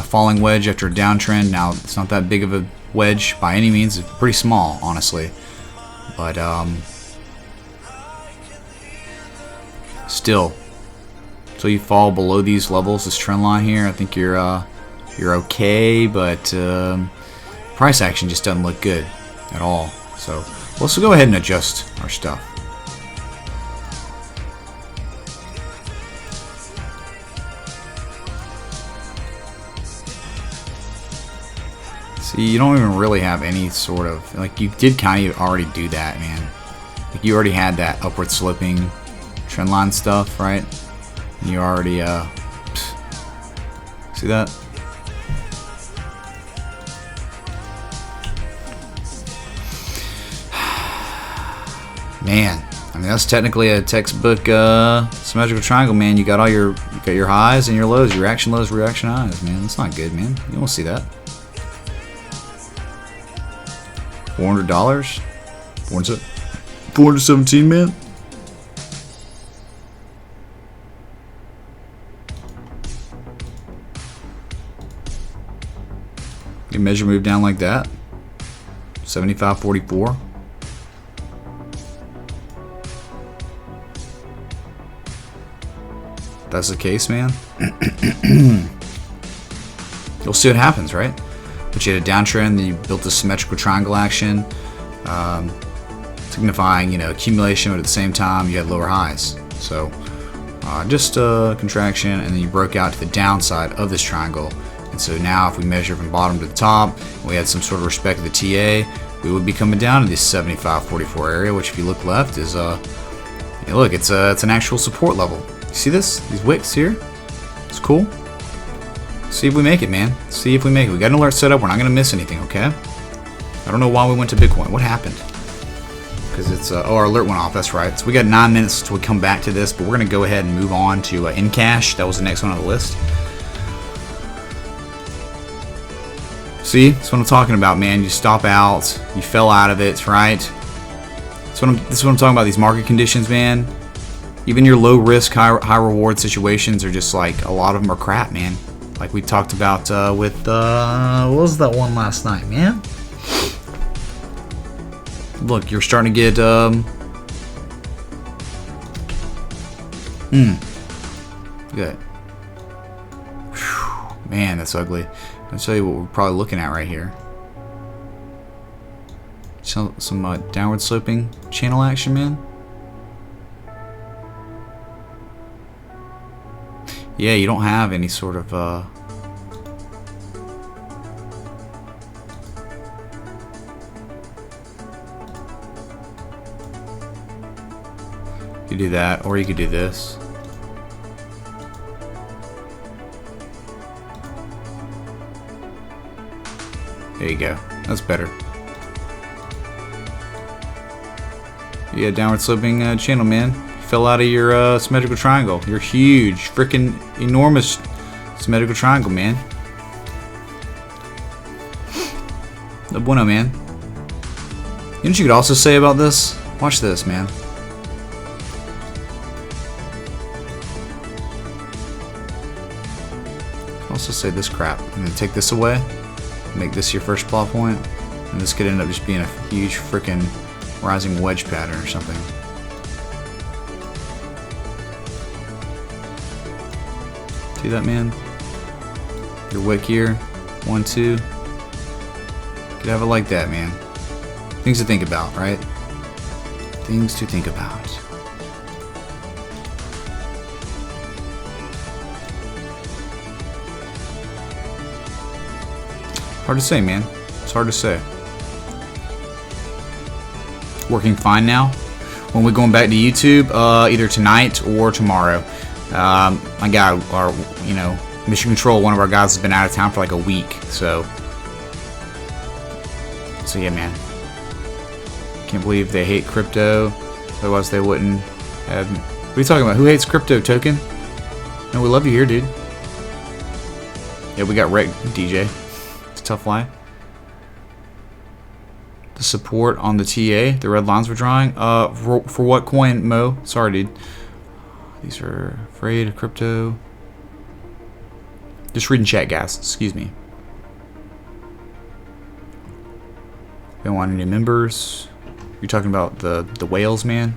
falling wedge after a downtrend. Now, it's not that big of a wedge by any means. It's pretty small, honestly. But still, so you fall below these levels, this trend line here, I think you're okay, but price action just doesn't look good at all. So let's go ahead and adjust our stuff. See, you don't even really have any sort of, like, you did kind of already do that, man. Like, you already had that upward sloping trend line stuff, right? You already see that? Man, I mean, that's technically a textbook symmetrical triangle, man. You got your highs and your lows, your reaction lows, reaction highs, man. That's not good, man. You don't see that. $400? 417, man. You measure move down like that. 75.44. That's the case, man. You'll see what happens, right? But you had a downtrend, then you built a symmetrical triangle action, signifying, you know, accumulation, but at the same time you had lower highs. So just a contraction, and then you broke out to the downside of this triangle. And so now, if we measure from bottom to the top, and we had some sort of respect to the TA, we would be coming down to this 75.44 area, which, if you look left, is you know, look, it's an actual support level. You see this? These wicks here? It's cool. See if we make it, man. See if we make it. We got an alert set up. We're not going to miss anything, okay? I don't know why we went to Bitcoin. What happened? Because it's... oh, our alert went off. That's right. So we got 9 minutes till we come back to this, but we're going to go ahead and move on to Encash. That was the next one on the list. See? That's what I'm talking about, man. You stop out. You fell out of it, right? This is what I'm talking about. These market conditions, man. Even your low risk, high reward situations are just like, a lot of them are crap, man. Like we talked about with, what was that one last night, man? Look, you're starting to get, look at that. Whew, man, that's ugly. I'll tell you what we're probably looking at right here. Some downward sloping channel action, man. Yeah, you don't have any sort of you could do that, or you could do this. There you go. That's better. Yeah, downward sloping channel, man. Fell out of your symmetrical triangle. Your huge, freaking enormous symmetrical triangle, man. No bueno, man. You know what you could also say about this? Watch this, man. Also say this crap. I'm gonna take this away. Make this your first plot point, and this could end up just being a huge freaking rising wedge pattern or something. See that, man? Your wick here, 1, 2. Could have it like that, man. Things to think about, right? Things to think about. Hard to say, man. It's hard to say. Working fine now. When we're going back to YouTube, either tonight or tomorrow. My guy, our Mission Control, one of our guys, has been out of town for like a week. So yeah, man. Can't believe they hate crypto. Otherwise, they wouldn't have. What are you talking about? Who hates crypto, Token? No, we love you here, dude. Yeah, we got wrecked, DJ. Tough lie. The support on the TA, the red lines we're drawing. For what coin, Mo? Sorry, dude. These are afraid of crypto. Just reading chat, guys. Excuse me. Don't want any members. You're talking about the whales, man.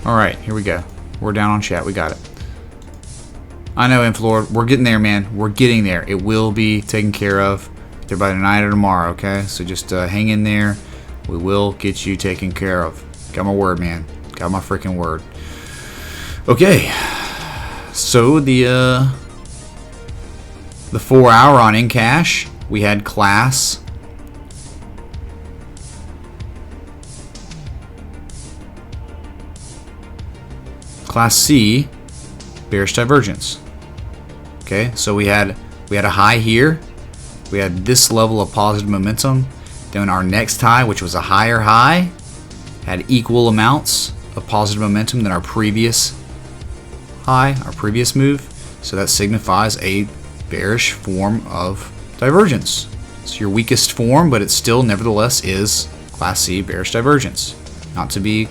All right, here we go. We're down on chat. We got it. I know, Inflord. We're getting there, man. We're getting there. It will be taken care of either by tonight or tomorrow, okay? So just hang in there. We will get you taken care of. Got my word, man. Got my freaking word. Okay. So the 4 hour on Encash, we had class. Class C, bearish divergence. Okay, so we had a high here. We had this level of positive momentum. Then our next high, which was a higher high, had equal amounts of positive momentum than our previous high, our previous move. So that signifies a bearish form of divergence. It's your weakest form, but it still nevertheless is Class C bearish divergence. Not to be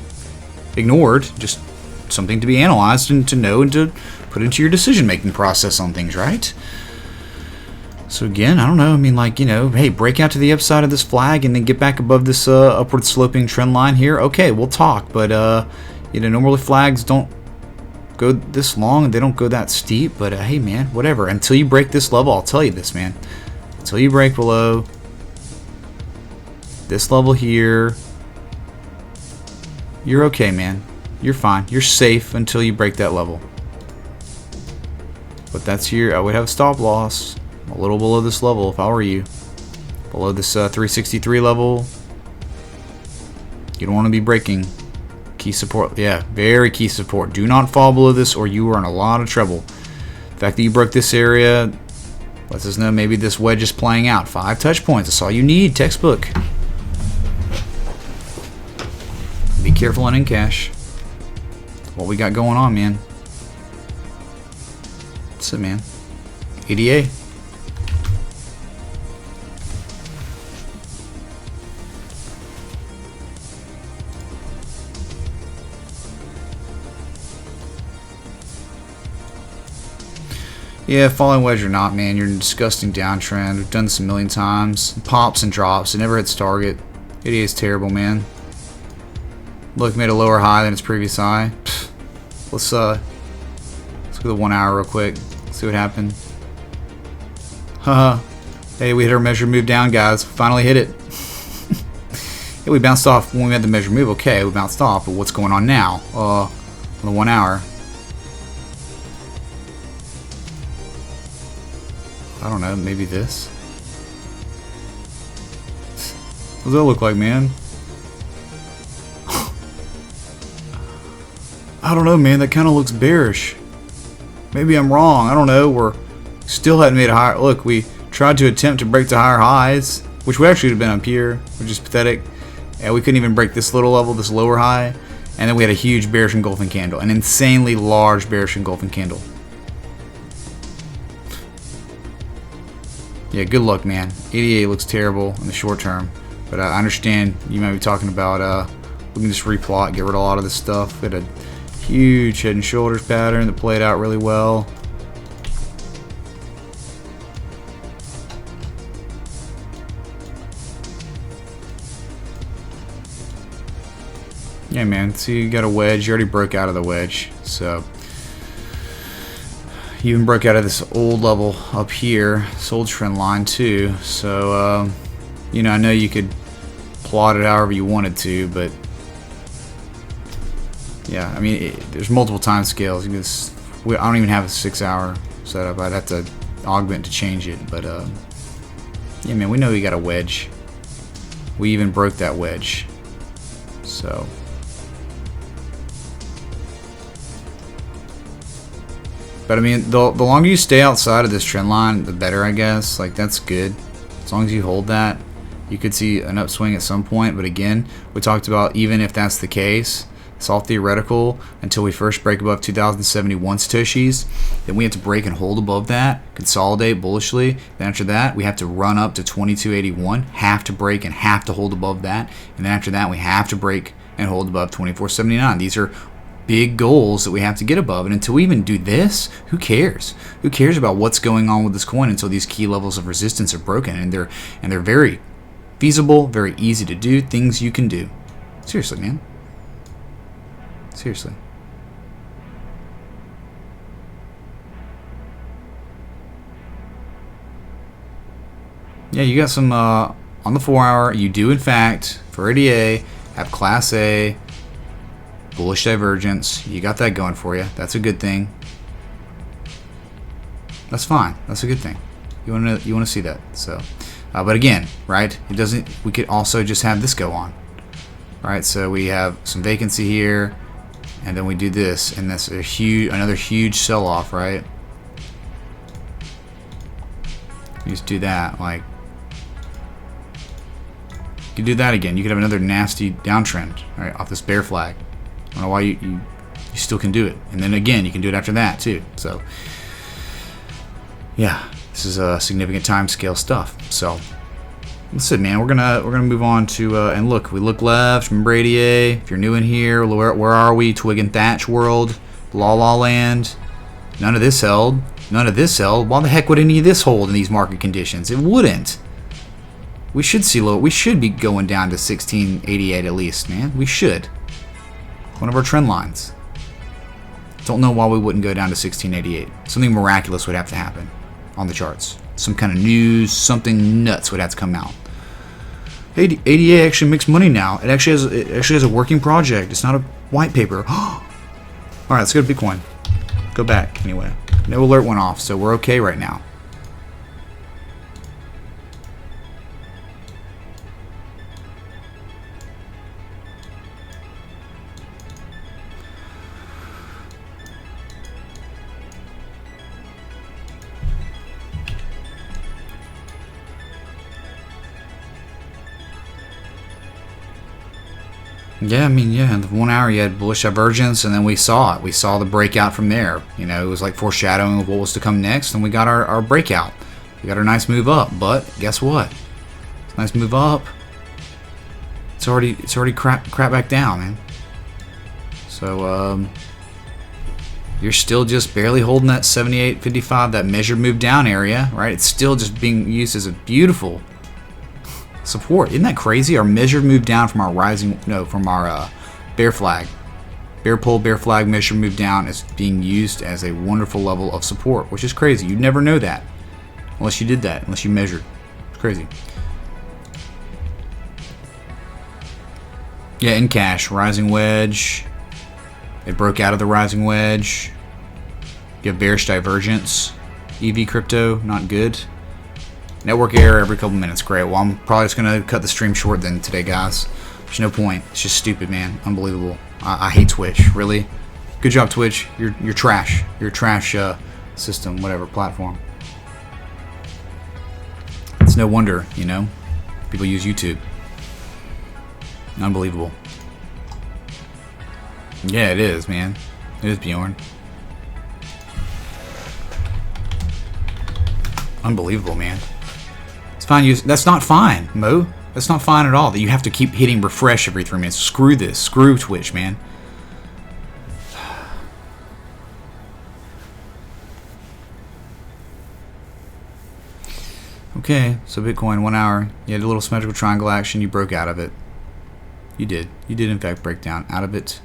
ignored, just something to be analyzed and to know and to put into your decision-making process on things, right? So again, I don't know. I mean, like, hey, break out to the upside of this flag and then get back above this upward sloping trend line here. Okay, we'll talk. But, normally flags don't go this long and they don't go that steep. But, hey, man, whatever. Until you break this level, I'll tell you this, man. Until you break below this level here, you're okay, man. You're fine. You're safe until you break that level. But that's here. I would have a stop loss a little below this level if I were you. Below this 363 level. You don't want to be breaking. Key support, yeah, very key support. Do not fall below this or you are in a lot of trouble. The fact that you broke this area lets us know maybe this wedge is playing out. 5 touch points, that's all you need, textbook. Be careful on Encash. What we got going on, man. That's it, man. ADA. Yeah, falling wedge or not, man, you're in a disgusting downtrend. We've done this a million times. Pops and drops. It never hits target. ADA is terrible, man. Look, made a lower high than its previous high. Pfft. Let's go to the 1 hour real quick. See what happened. Haha. Hey, we hit our measure move down, guys. Finally hit it. Yeah, we bounced off when we had the measure move. Okay, we bounced off, but what's going on now? On the 1 hour. I don't know, maybe this? What does that look like, man? I don't know, man, that kind of looks bearish. Maybe I'm wrong, I don't know, we're still hadn't made a higher, look, we tried to attempt to break the higher highs, which we actually have been up here, which is pathetic. And we couldn't even break this little level, this lower high, and then we had a huge bearish engulfing candle, an insanely large bearish engulfing candle. Yeah, good luck, man. 88 looks terrible in the short term, but I understand you might be talking about we can just replot, get rid of a lot of this stuff. We had a huge head and shoulders pattern that played out really well. Yeah, man. See, you got a wedge. You already broke out of the wedge, so. You even broke out of this old level up here, this old trend line too. So, you know, I know you could plot it however you wanted to, but yeah, I mean, there's multiple time scales. I don't even have a 6 hour setup. I'd have to augment to change it, but yeah, man, we know you got a wedge. We even broke that wedge, so. But I mean, the longer you stay outside of this trend line, the better, I guess. Like, that's good. As long as you hold that, you could see an upswing at some point. But again, we talked about even if that's the case, it's all theoretical until we first break above 2071 Satoshis. Then we have to break and hold above that, consolidate bullishly. Then after that, we have to run up to 2281, have to break and have to hold above that. And then after that, we have to break and hold above 2479. These are big goals that we have to get above, and until we even do this, who cares? Who cares about what's going on with this coin until these key levels of resistance are broken? And they're very feasible, very easy to do, things you can do. Seriously, man. Seriously. Yeah, you got some on the 4 hour. You do in fact for ADA have Class A bullish divergence. You got that going for you. That's a good thing. That's fine. That's a good thing. You want to see that. So, but again, right? It doesn't. We could also just have this go on, right? So we have some vacancy here, and then we do this, and that's another huge sell-off, right? You just do that, like you could do that again. You could have another nasty downtrend, right, off this bear flag. I don't know why you still can do it, and then again you can do it after that too. So yeah, this is significant time scale stuff. So listen, man, we're gonna move on to and look, we look left. Remember ADA? If you're new in here, where are we? Twig and Thatch world, La La Land. None of this held. None of this held. Why the heck would any of this hold in these market conditions? It wouldn't. We should see low. We should be going down to 1688 at least, man. We should. One of our trend lines. Don't know why we wouldn't go down to 1688. Something miraculous would have to happen on the charts. Some kind of news, something nuts would have to come out. ADA actually makes money now. It actually has a working project. It's not a white paper. All right, let's go to Bitcoin. Go back anyway. No alert went off, so we're okay right now. Yeah, I mean, yeah, in the 1 hour you had bullish divergence, and then we saw it. We saw the breakout from there. You know, it was like foreshadowing of what was to come next, and we got our breakout. We got our nice move up, but guess what? It's a nice move up. It's already crap back down, man. So you're still just barely holding that 78.55, that measured move down area, right? It's still just being used as a beautiful support. Isn't that crazy? Our measured move down from our from our bear flag, bear pull, bear flag, measured move down is being used as a wonderful level of support, which is crazy. You'd never know that unless you did that, unless you measured. It's crazy. Yeah, in cash, rising wedge. It broke out of the rising wedge. You have bearish divergence. EV crypto, not good. Network error every couple minutes. Great. Well, I'm probably just going to cut the stream short then today, guys. There's no point. It's just stupid, man. Unbelievable. I hate Twitch. Really? Good job, Twitch. You're trash. You're a trash system, whatever, platform. It's no wonder, you know, people use YouTube. Unbelievable. Yeah, it is, man. It is, Bjorn. Unbelievable, man. It's fine. That's not fine, Mo. That's not fine at all. That you have to keep hitting refresh every 3 minutes. Screw this. Screw Twitch, man. Okay, so Bitcoin, 1 hour. You had a little symmetrical triangle action. You broke out of it. You did. You did, in fact, break down out of it.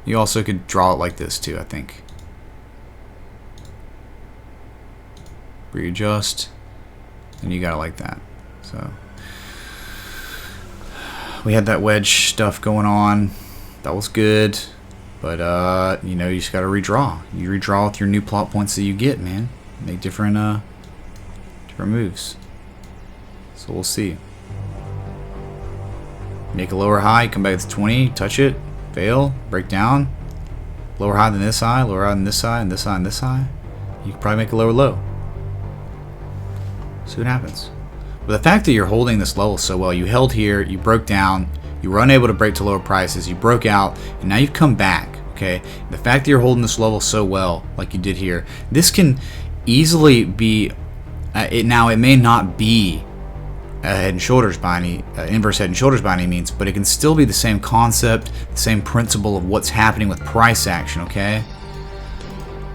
You also could draw it like this, too, I think. Readjust. And you got it like that. So we had that wedge stuff going on. That was good. But, you know, you just got to redraw. You redraw with your new plot points that you get, man. Make different moves. So we'll see. Make a lower high, come back to 20, touch it, fail, break down. Lower high than this high, lower high than this high, and this high, and this high. You can probably make a lower low. See what happens. But the fact that you're holding this level so well, you held here, you broke down, you were unable to break to lower prices, you broke out, and now you've come back, okay? The fact that you're holding this level so well, like you did here, this can easily be, it may not be a head and shoulders by any inverse head and shoulders by any means, but it can still be the same concept, the same principle of what's happening with price action, okay?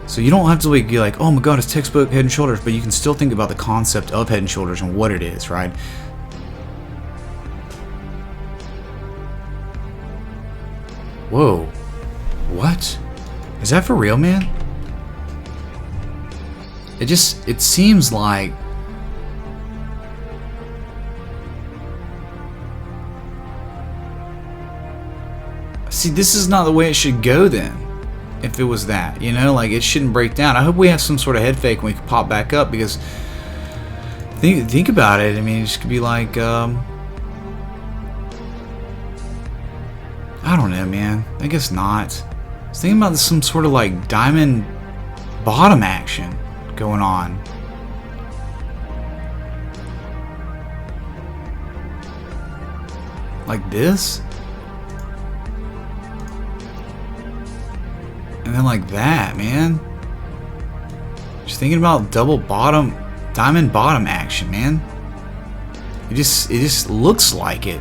So you don't have to be like, oh my god, it's textbook head and shoulders, but you can still think about the concept of head and shoulders and what it is, right? Whoa. What? Is that for real, man? It seems like see, this is not the way it should go then. If it was that, you know, like it shouldn't break down. I hope we have some sort of head fake when we can pop back up, because think about it. I mean, it just could be like, I don't know, man. I guess not. I was thinking about some sort of like diamond bottom action going on. Like this? And then like that, man. Just thinking about double bottom, diamond bottom action, man. It just looks like it.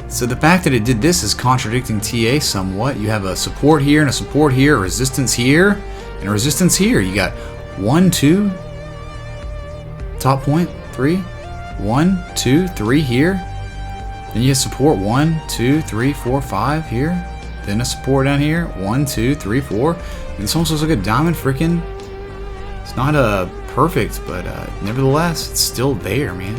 So the fact that it did this is contradicting TA somewhat. You have a support here and a support here, a resistance here, and a resistance here. You got 1, 2, top point, 3, 1, 2, 3 here. Then you have support 1, 2, 3, 4, 5 here. Then a support down here. 1, 2, 3, 4. And this almost looks like a diamond freaking. It's not a perfect, but nevertheless, it's still there, man.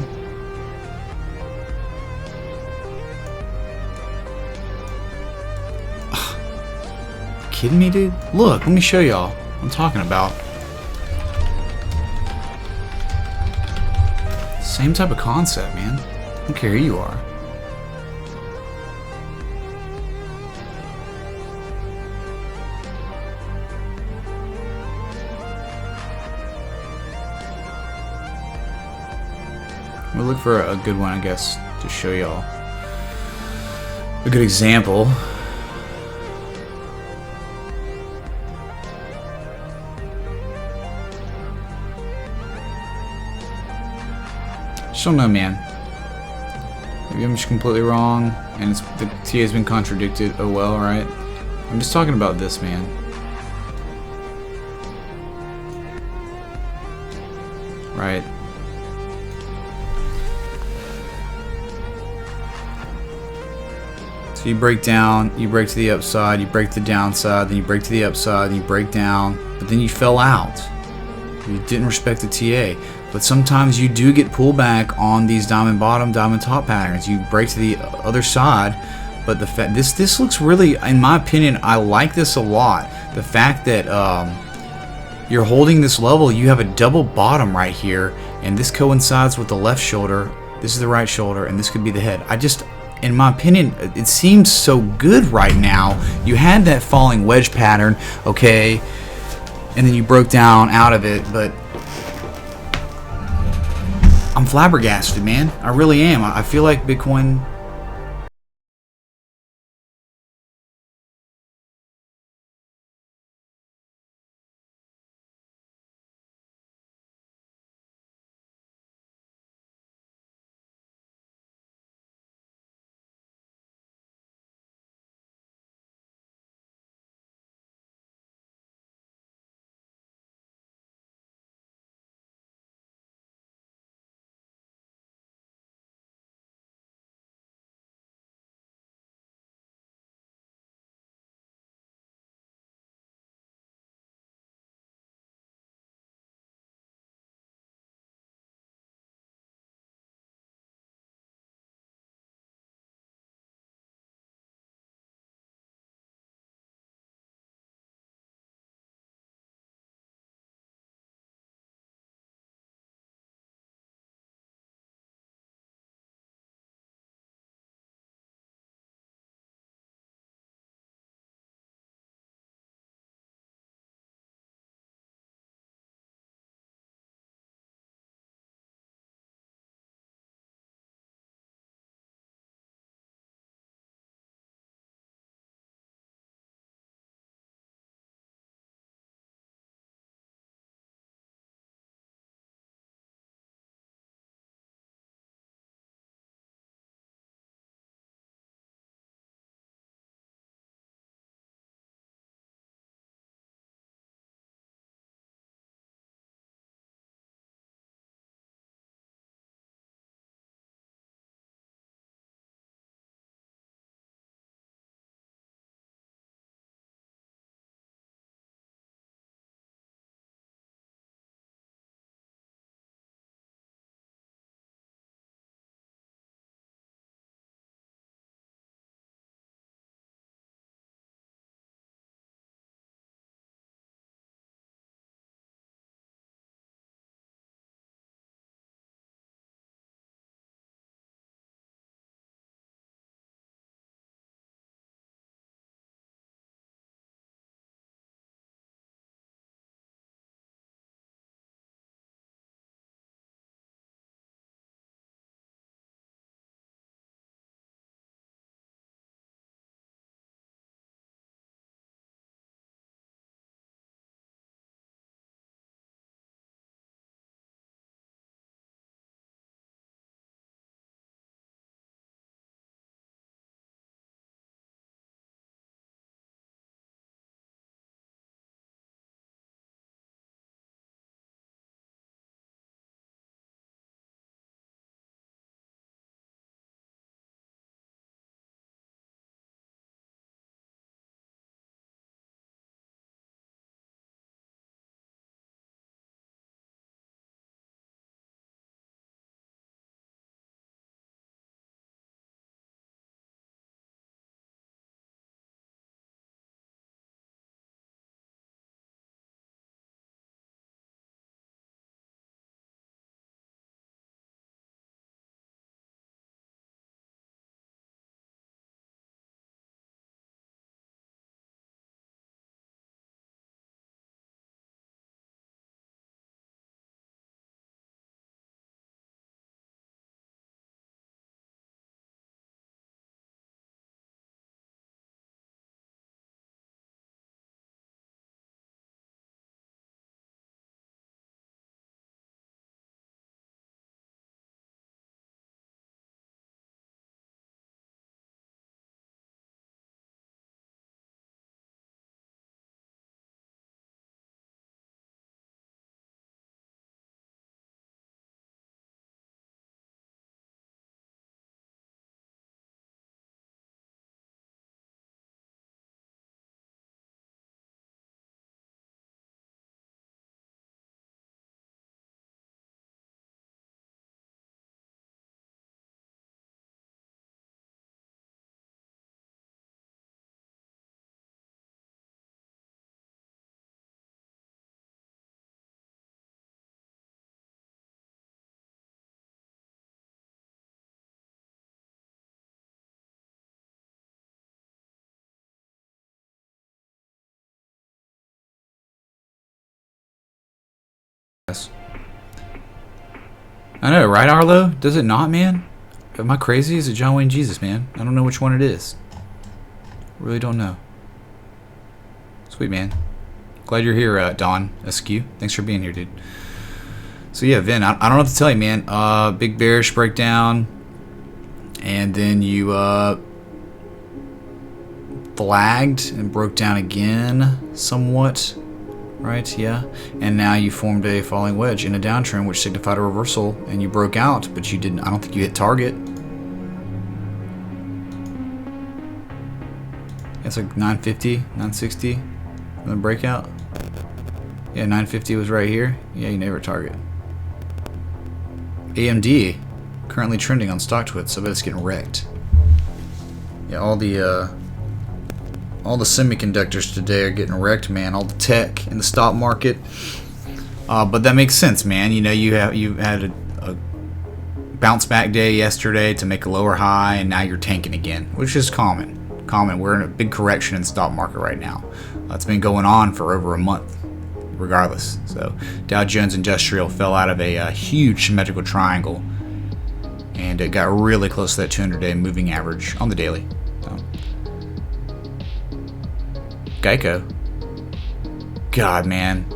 Kidding me, dude? Look, let me show y'all what I'm talking about. Same type of concept, man. I don't care who you are. We'll look for a good one, I guess, to show y'all. a good example. Just don't know, man. Maybe I'm just completely wrong, and the TA has been contradicted. Oh well, right? I'm just talking about this, man. Right. So you break down, you break to the upside, you break the downside, then you break to the upside, then you break down, but then you fell out. You didn't respect the TA. But sometimes you do get pullback on these diamond bottom, diamond top patterns. You break to the other side, but this looks really, in my opinion, I like this a lot. The fact that you're holding this level, you have a double bottom right here, and this coincides with the left shoulder. This is the right shoulder, and this could be the head. In my opinion, it seems so good right now. You had that falling wedge pattern, okay, and then you broke down out of it, but I'm flabbergasted, man. I really am. I feel like Bitcoin I know, right, Arlo? Does it not, man? Am I crazy? Is it John Wayne Jesus, man? I don't know which one it is. Really don't know. Sweet, man. Glad you're here, Don Askew. Thanks for being here, dude. So yeah, Vin, I don't know what to tell you, man. Big bearish breakdown, and then you flagged and broke down again somewhat, right? Yeah, and now you formed a falling wedge in a downtrend, which signified a reversal, and you broke out, but you didn't. I don't think you hit target. It's like 950, 960, and then breakout. Yeah, 950 was right here. Yeah, you never target. AMD currently trending on StockTwits, so I bet it's getting wrecked. Yeah, all the semiconductors today are getting wrecked, man. All the tech in the stock market. But that makes sense, man. You know, you had a bounce back day yesterday to make a lower high, and now you're tanking again, which is common. We're in a big correction in the stock market right now. It's been going on for over a month, regardless. So Dow Jones Industrial fell out of a huge symmetrical triangle, and it got really close to that 200-day moving average on the daily. So. Geico. God, man.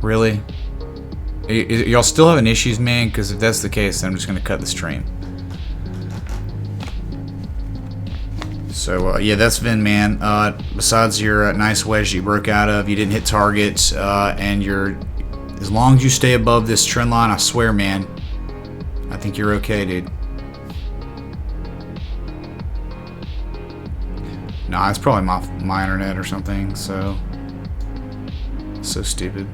Really? Y'all still having issues, man? Because if that's the case, then I'm just going to cut the stream. So, yeah, that's Vin, man. Besides your nice wedge you broke out of, you didn't hit target, and as long as you stay above this trend line, I swear, man, I think you're okay, dude. Nah, it's probably my internet or something, so stupid.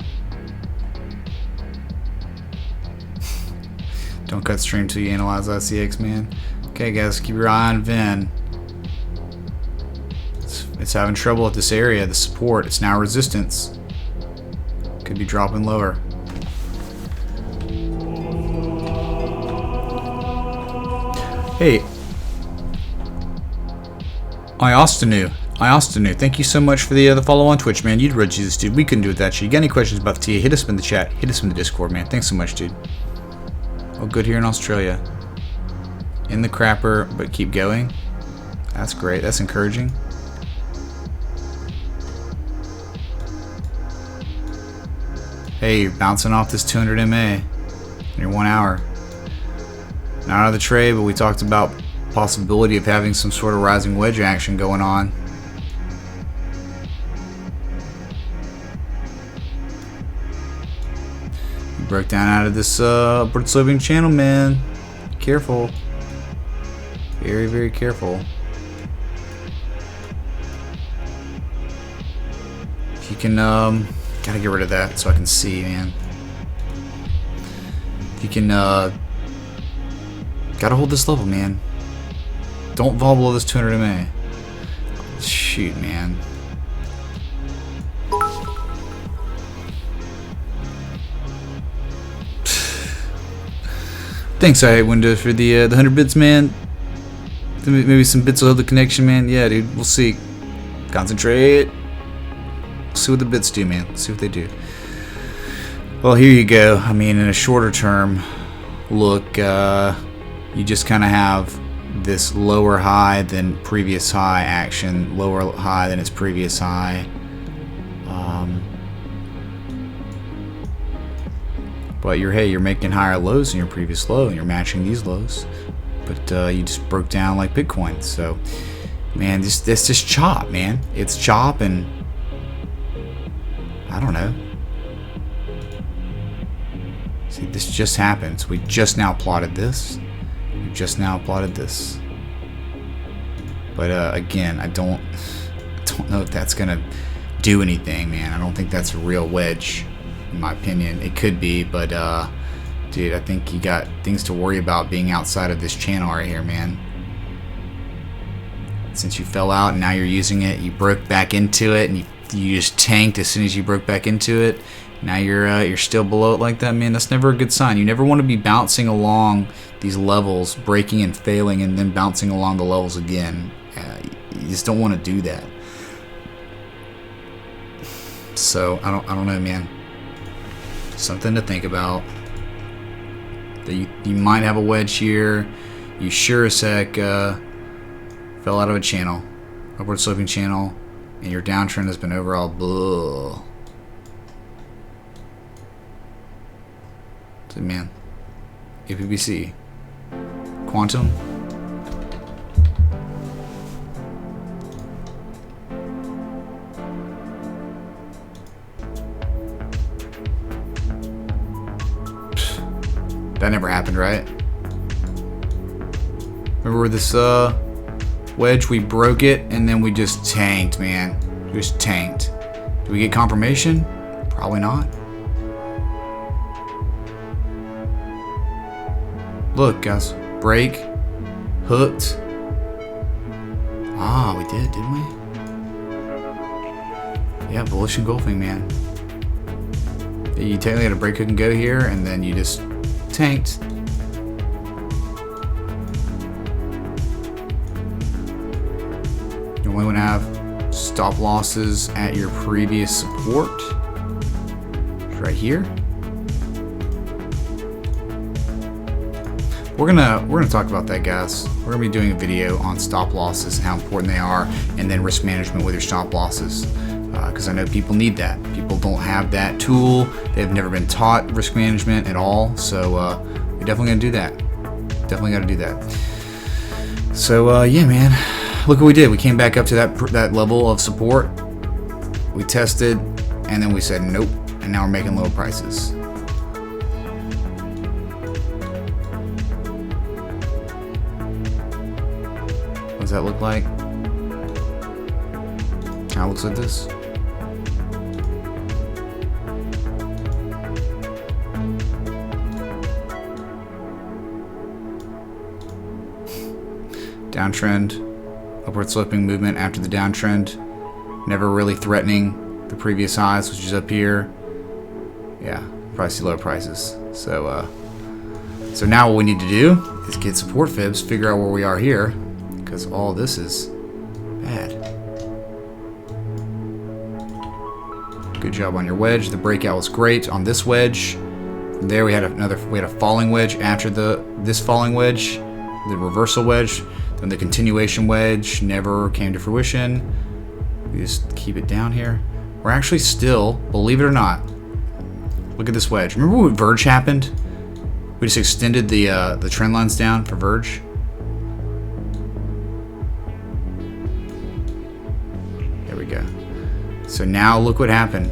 Don't cut stream till you analyze ICX, man. Okay, guys, keep your eye on Vin. It's having trouble at this area, the support. It's now resistance. Could be dropping lower. Hey, I Austinu, thank you so much for the follow on Twitch, man. You'd read Jesus, dude. We couldn't do it without you. You got any questions about the TA? Hit us in the chat. Hit us in the Discord, man. Thanks so much, dude. Oh, good here in Australia. In the crapper, but keep going. That's great. That's encouraging. Hey, you're bouncing off this 200 MA in your 1 hour. Not out of the trade, but we talked about possibility of having some sort of rising wedge action going on. You broke down out of this upward sloping channel, man. Careful. Very, very careful. If you can, gotta get rid of that so I can see, man. If you can, gotta hold this level, man. Don't fall below this 200 MA. Shoot, man. Thanks, I Windows, for the 100 bits, man. Maybe some bits will hold the connection, man. Yeah, dude, we'll see. Concentrate. See what the bits do, man. See what they do. Well, here you go. I mean, in a shorter term look, you just kind of have this lower high than previous high action, lower high than its previous high. But you're making higher lows than your previous low, and you're matching these lows. But you just broke down like Bitcoin. So, man, this just chop, man. It's chop, and I don't know. See, this just happened. So we just now plotted this. We just now plotted this. But again, I don't know if that's gonna do anything, man. I don't think that's a real wedge, in my opinion. It could be, but dude, I think you got things to worry about being outside of this channel right here, man. Since you fell out and now you're using it, you broke back into it, and you just tanked as soon as you broke back into it. Now you're still below it like that, man. That's never a good sign. You never want to be bouncing along these levels, breaking and failing, and then bouncing along the levels again. You just don't want to do that. So I don't know, man. Something to think about. that you might have a wedge here. You sure as heck fell out of a channel, upward sloping channel, and your downtrend has been overall bull. So man, APBC, quantum. That never happened, right? Remember this wedge, we broke it and then we just tanked, man. We just tanked. Do we get confirmation? Probably not. Look, guys. Break. Hooked. Ah, we did, didn't we? Yeah, bullish engulfing, man. You technically had a break hook and go here, and then you just tanked. You only want to have stop losses at your previous support. It's right here. We're gonna talk about that, guys. We're gonna be doing a video on stop losses and how important they are, and then risk management with your stop losses. Because I know people need that. People don't have that tool. They've never been taught risk management at all. So we're definitely gonna do that. Definitely gotta do that. So yeah, man. Look what we did. We came back up to that level of support. We tested, and then we said nope, and now we're making lower prices. What does that look like? Kind of looks like this. Downtrend, upward sloping movement after the downtrend, never really threatening the previous highs, which is up here. Yeah, probably see lower prices. So now what we need to do is get support fibs, figure out where we are here, because all this is bad. Good job on your wedge. The breakout was great on this wedge. From there we had a falling wedge after this falling wedge, the reversal wedge. Then the continuation wedge never came to fruition. We just keep it down here. We're actually still, believe it or not, look at this wedge. Remember when Verge happened? We just extended the trend lines down for Verge. There we go. So now look what happened.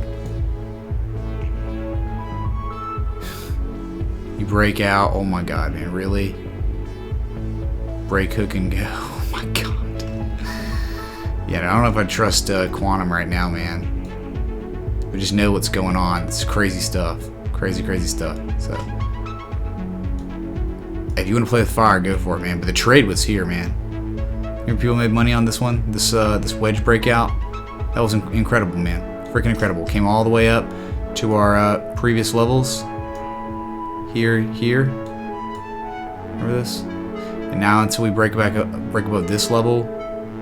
You break out. Oh my God, man, really? Break, hook, and go. Oh my God. Yeah, I don't know if I trust Quantum right now, man. We just know what's going on. It's crazy stuff. Crazy, crazy stuff. So, if you want to play with fire, go for it, man. But the trade was here, man. Remember people made money on this one? This wedge breakout? That was incredible, man. Freaking incredible. Came all the way up to our previous levels. Here. Remember this? And now until we break above this level,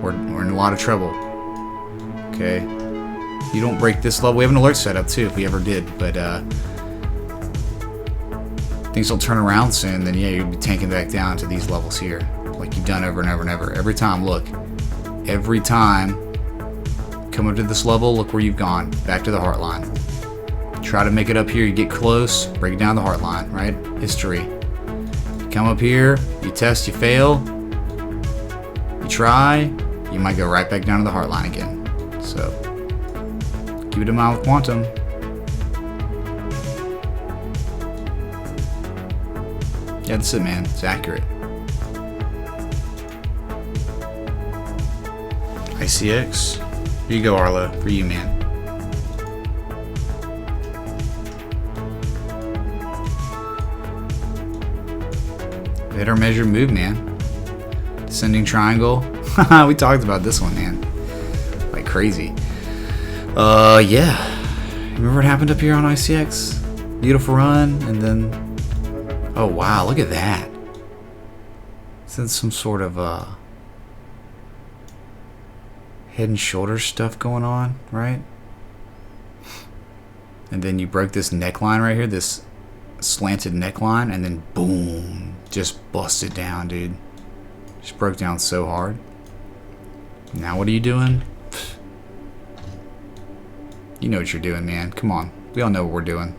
we're in a lot of trouble. Okay. You don't break this level. We have an alert set up too if we ever did, but things don't turn around soon, then yeah, you'll be tanking back down to these levels here. Like you've done over and over and over. Every time, look. Every time come up to this level, look where you've gone. Back to the heart line. Try to make it up here, you get close, break it down the heart line, right? History. Come up here, you test, you fail, you try, you might go right back down to the heart line again. So keep it in mind with quantum. Yeah, that's it, man. It's accurate. ICX. Here you go, Arlo. For you, man. Hit our measured move, man. Descending triangle. We talked about this one, man. Like crazy. Yeah. Remember what happened up here on ICX? Beautiful run, and then... Oh, wow, look at that. It's some sort of, head and shoulders stuff going on, right? And then you broke this neckline right here, this slanted neckline, and then boom, just busted down, dude. Just broke down so hard. Now what are you doing? You know what you're doing, man. Come on. We all know what we're doing.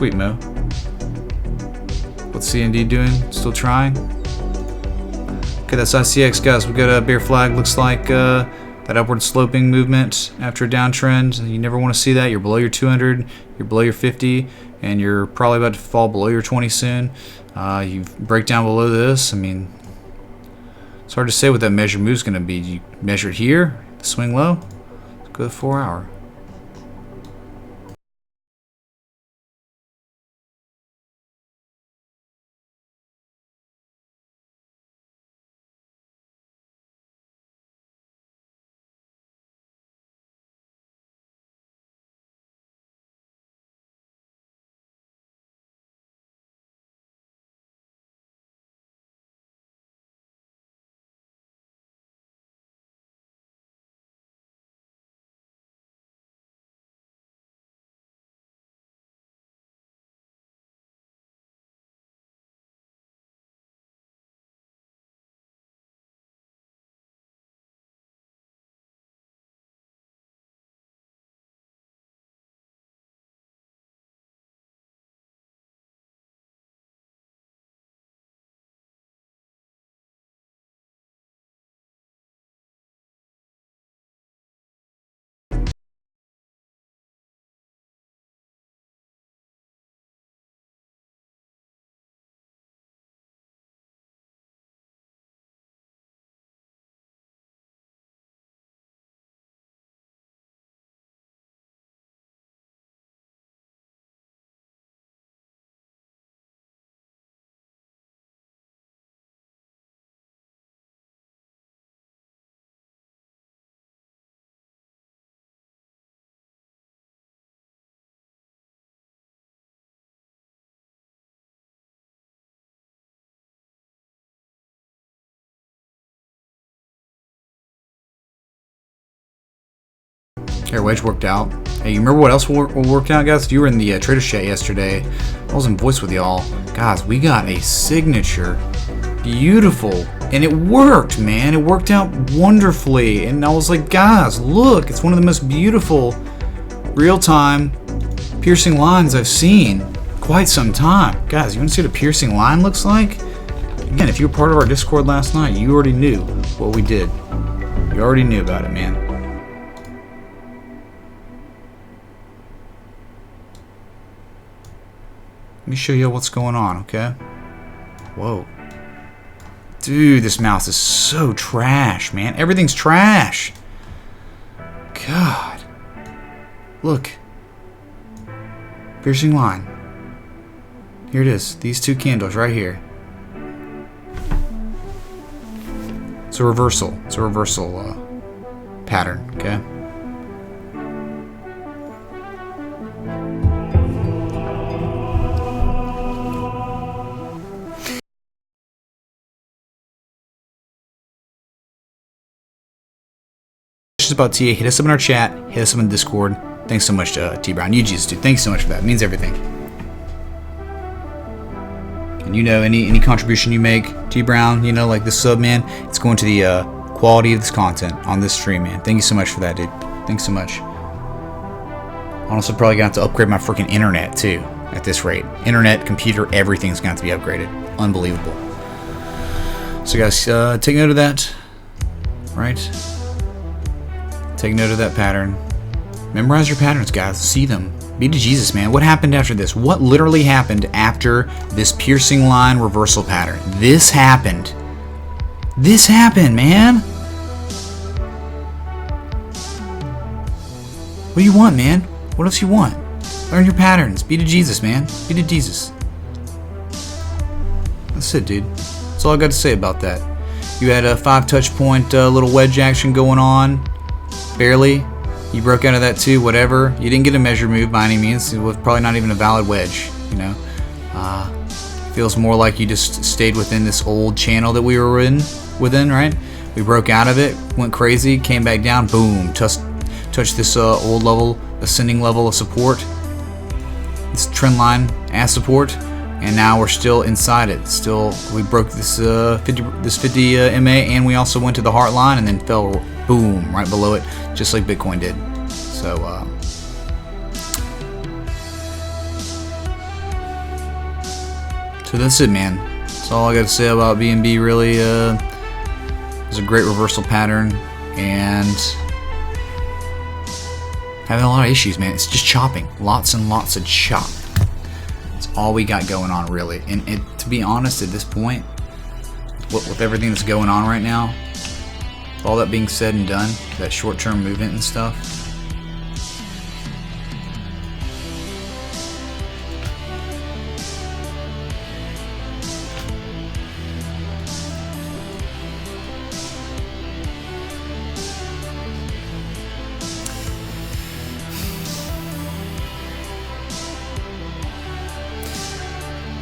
Sweet, Mo. What's CND doing? Still trying? Okay, that's ICX, guys. We got a bear flag. Looks like that upward sloping movement after a downtrend. You never want to see that. You're below your 200, you're below your 50, and you're probably about to fall below your 20 soon. You break down below this. I mean, it's hard to say what that measure move's going to be. You measure it here, the swing low. Let's go to 4 hour. Here, wedge worked out. Hey, you remember what else worked out, guys? If you were in the Trader Chat yesterday, I was in voice with y'all. Guys, we got a signature. Beautiful. And it worked, man. It worked out wonderfully. And I was like, guys, look. It's one of the most beautiful real-time piercing lines I've seen. quite some time. Guys, you want to see what a piercing line looks like? Again, if you were part of our Discord last night, you already knew what we did. You already knew about it, man. Let me show you what's going on, okay? Whoa. Dude, this mouse is so trash, man. Everything's trash. God. Look. Piercing line. Here it is. These two candles right here. It's a reversal. It's a reversal pattern, okay? About TA, hit us up in our chat, hit us up in Discord. Thanks so much to T Brown. You Jesus, dude. Thanks so much for that. It means everything. And you know, any contribution you make, T Brown, you know, like this sub, man, it's going to the quality of this content on this stream, man. Thank you so much for that, dude. Thanks so much. Honestly, probably gonna have to upgrade my freaking internet too. At this rate, internet, computer, everything's gonna have to be upgraded. Unbelievable. So, guys, take note of that. Right. Take note of that pattern. Memorize your patterns, guys. See them. Be to Jesus, man. What happened after this? What literally happened after this piercing line reversal pattern? This happened. This happened, man. What do you want, man? What else you want? Learn your patterns. Be to Jesus, man. Be to Jesus. That's it, dude. That's all I got to say about that. You had a 5 touch point little wedge action going on. Barely. You broke out of that too, whatever. You didn't get a measure move by any means. It was probably not even a valid wedge, you know. Feels more like you just stayed within this old channel that we were within, right? We broke out of it, went crazy, came back down, boom, touched this old level, ascending level of support. This trend line as support, and now we're still inside it. Still, we broke this 50 MA, and we also went to the heart line and then fell, boom, right below it, just like Bitcoin did. So, so that's it, man. That's all I got to say about BNB. Really, it's a great reversal pattern, and having a lot of issues, man. It's just chopping, lots and lots of chop. That's all we got going on, really. And to be honest, at this point, with everything that's going on right now, all that being said and done, that short-term movement and stuff,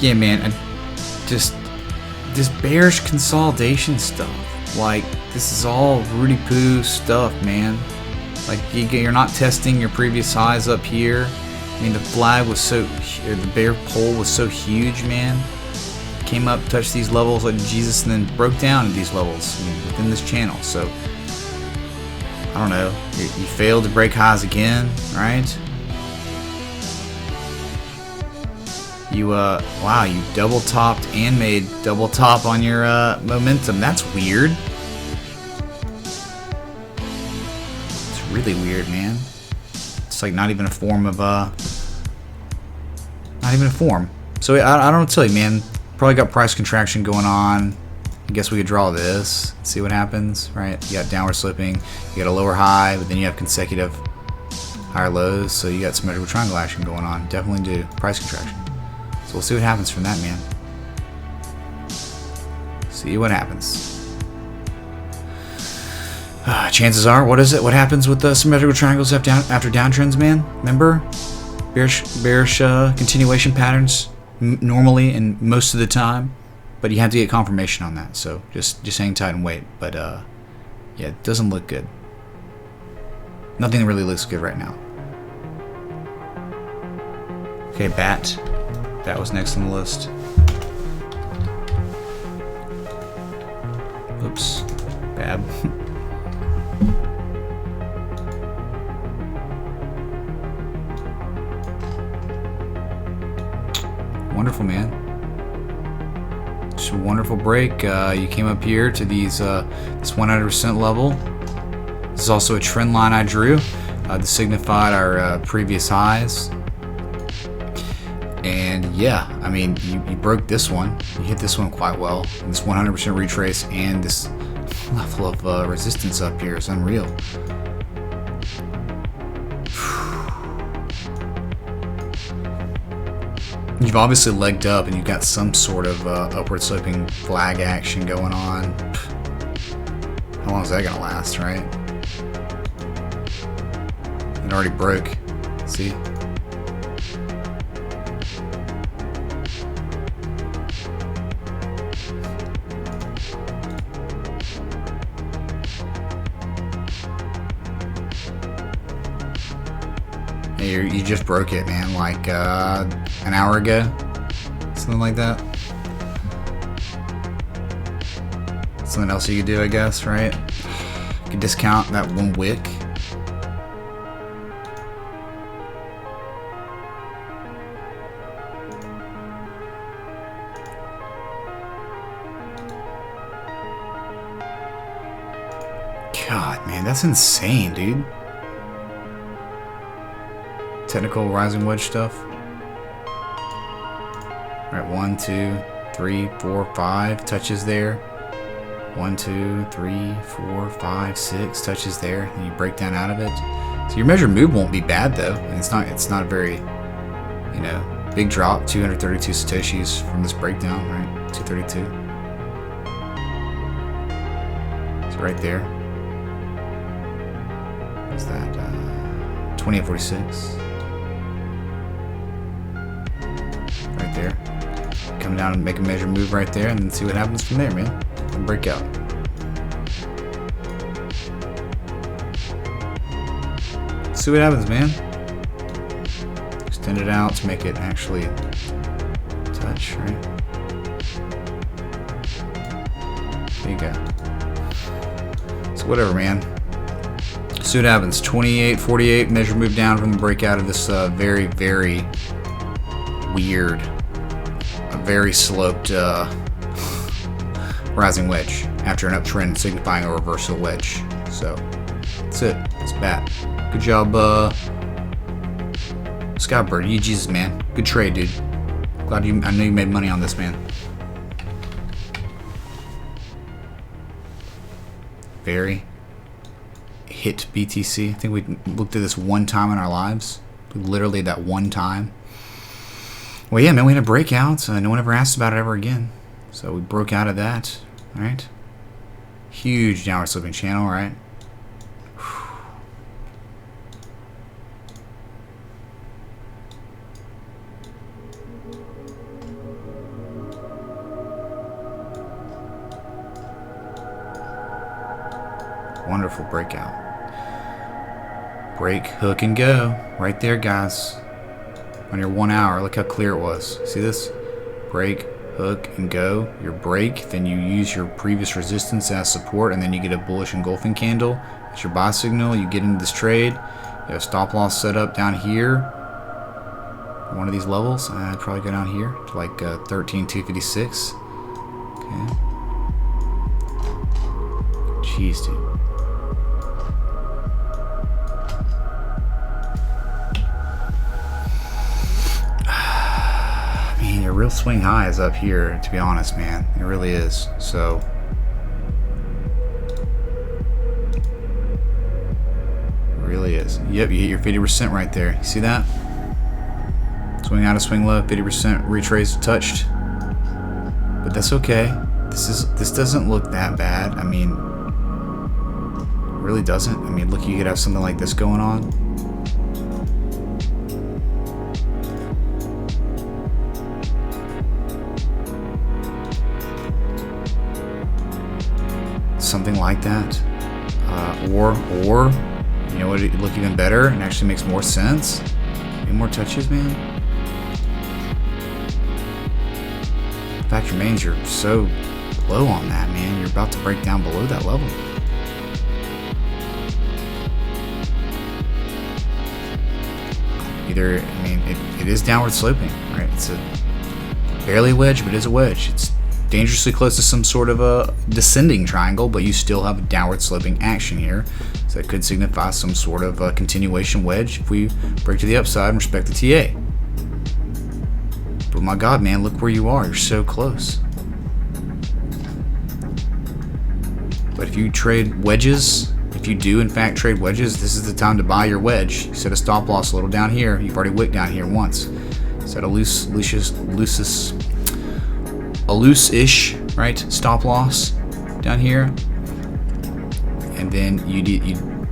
yeah, man, just this bearish consolidation stuff. Like, this is all Rudy Poo stuff, man. Like, you're not testing your previous highs up here. I mean, the flag was so, or the bear pole was so huge, man. Came up, touched these levels like Jesus, and then broke down at these levels, I mean, within this channel. So, I don't know. You failed to break highs again, right? You, wow, you double topped and made double top on your momentum. That's weird. It's really weird, man. It's like not even a form of, not even a form. So I don't tell you, man. Probably got price contraction going on. I guess we could draw this, see what happens, right? You got downward sloping, you got a lower high, but then you have consecutive higher lows. So you got symmetrical triangle action going on. Definitely do price contraction. So we'll see what happens from that, man. See what happens. Chances are, what is it? What happens with the symmetrical triangles after downtrends, man? Remember? Bearish continuation patterns normally and most of the time. But you have to get confirmation on that. So just hang tight and wait. But yeah, it doesn't look good. Nothing really looks good right now. Okay, BAT. That was next on the list. Oops. Bad. Wonderful, man. Just a wonderful break. You came up here to these this 100% level. This is also a trend line I drew. This signified our previous highs. And yeah, I mean, you broke this one. You hit this one quite well. And this 100% retrace and this level of resistance up here is unreal. You've obviously legged up and you've got some sort of upward sloping flag action going on. How long is that gonna last, right? It already broke. See? You just broke it, man, like an hour ago, something like that. Something else you could do, I guess, right? You could discount that one wick. God, man, that's insane, dude. Technical rising wedge stuff. All right, 1, 2, 3, 4, 5 touches there. 1, 2, 3, 4, 5, 6 touches there, and you break down out of it. So your measured move won't be bad though, and it's not a very, you know, big drop. 232 satoshis from this breakdown, right? 232. So right there. What's that? 2846. Right there. Come down and make a measured move right there, and then see what happens from there, man. And break out. See what happens, man. Extend it out to make it actually touch, right? There you go. So whatever, man. See what happens. 28.48 measure move down from the breakout of this very, very weird, very sloped rising wedge after an uptrend signifying a reversal wedge. So that's it. It's bad. Good job, Scoutbird. You Jesus, man. Good trade, dude. Glad you. I know you made money on this, man. Very hit BTC. I think we looked at this one time in our lives. Literally that one time. Well, yeah, man, we had a breakout. No one ever asked about it ever again. So we broke out of that. All right. Huge downward sloping channel, right? Wonderful breakout. Break, hook, and go. Right there, guys. On your 1 hour, look how clear it was. See this? Break, hook, and go. Your break, then you use your previous resistance as support, and then you get a bullish engulfing candle. That's your buy signal. You get into this trade. You have a stop loss set up down here. One of these levels. I'd probably go down here to like 13,256. Okay. Jeez, dude. Your real swing high is up here, to be honest, man. It really is. So it really is. Yep, you hit your 50% right there. You see that? Swing out of swing low, 50% retrace touched. But that's okay. This doesn't look that bad. I mean, it really doesn't. I mean, look, you could have something like this going on. Something like that, or you know what, it'd look even better and actually makes more sense. Any more touches, man? The fact remains, you're so low on that, man. You're about to break down below that level. Either, I mean, it is downward sloping, right? It's a barely a wedge, but it is a wedge. It's dangerously close to some sort of a descending triangle, but you still have a downward sloping action here. So that could signify some sort of a continuation wedge if we break to the upside and respect the TA. But my God, man, look where you are. You're so close. But if you trade wedges, if you do in fact trade wedges, this is the time to buy your wedge. You set a stop loss a little down here. You've already wicked down here once. Set a loose-ish, right, stop loss down here, and then you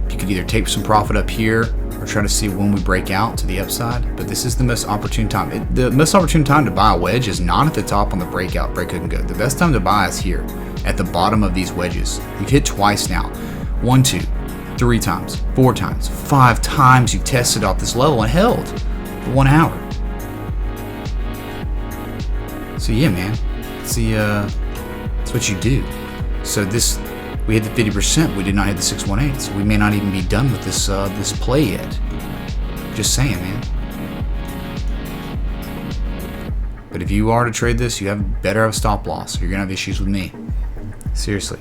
could either take some profit up here or try to see when we break out to the upside. But this is the most opportune time. The most opportune time to buy a wedge is not at the top on the breakout, break hook and go. The best time to buy is here at the bottom of these wedges. You've hit twice now. 1, 2, 3 times, 4 times, 5 times you tested off this level and held for 1 hour. So yeah, man, that's what you do. So we hit the 50%, we did not hit the 618, so we may not even be done with this this play yet. Just saying, man. But if you are to trade this, you better have a stop loss, or you're gonna have issues with me. Seriously.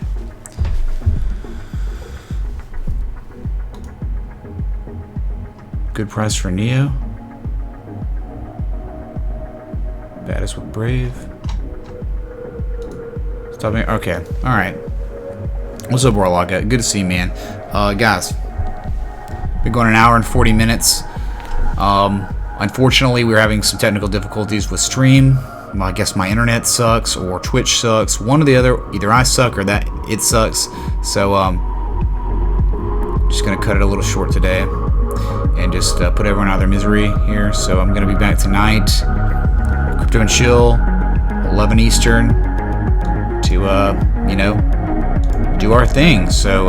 Good price for Neo. Baddest with Brave. Stop me. Okay. All right. What's up, Warlock? Good to see you, man. Guys, been going an hour and 40 minutes. Unfortunately, we're having some technical difficulties with stream. I guess my internet sucks or Twitch sucks. One or the other. Either I suck or that it sucks. So, just gonna cut it a little short today and just put everyone out of their misery here. So I'm gonna be back tonight. Crypto and Chill, 11 Eastern, to do our thing. So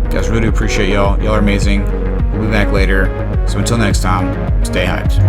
guys, really do appreciate y'all. Y'all are amazing. We'll be back later. So until next time, stay hyped.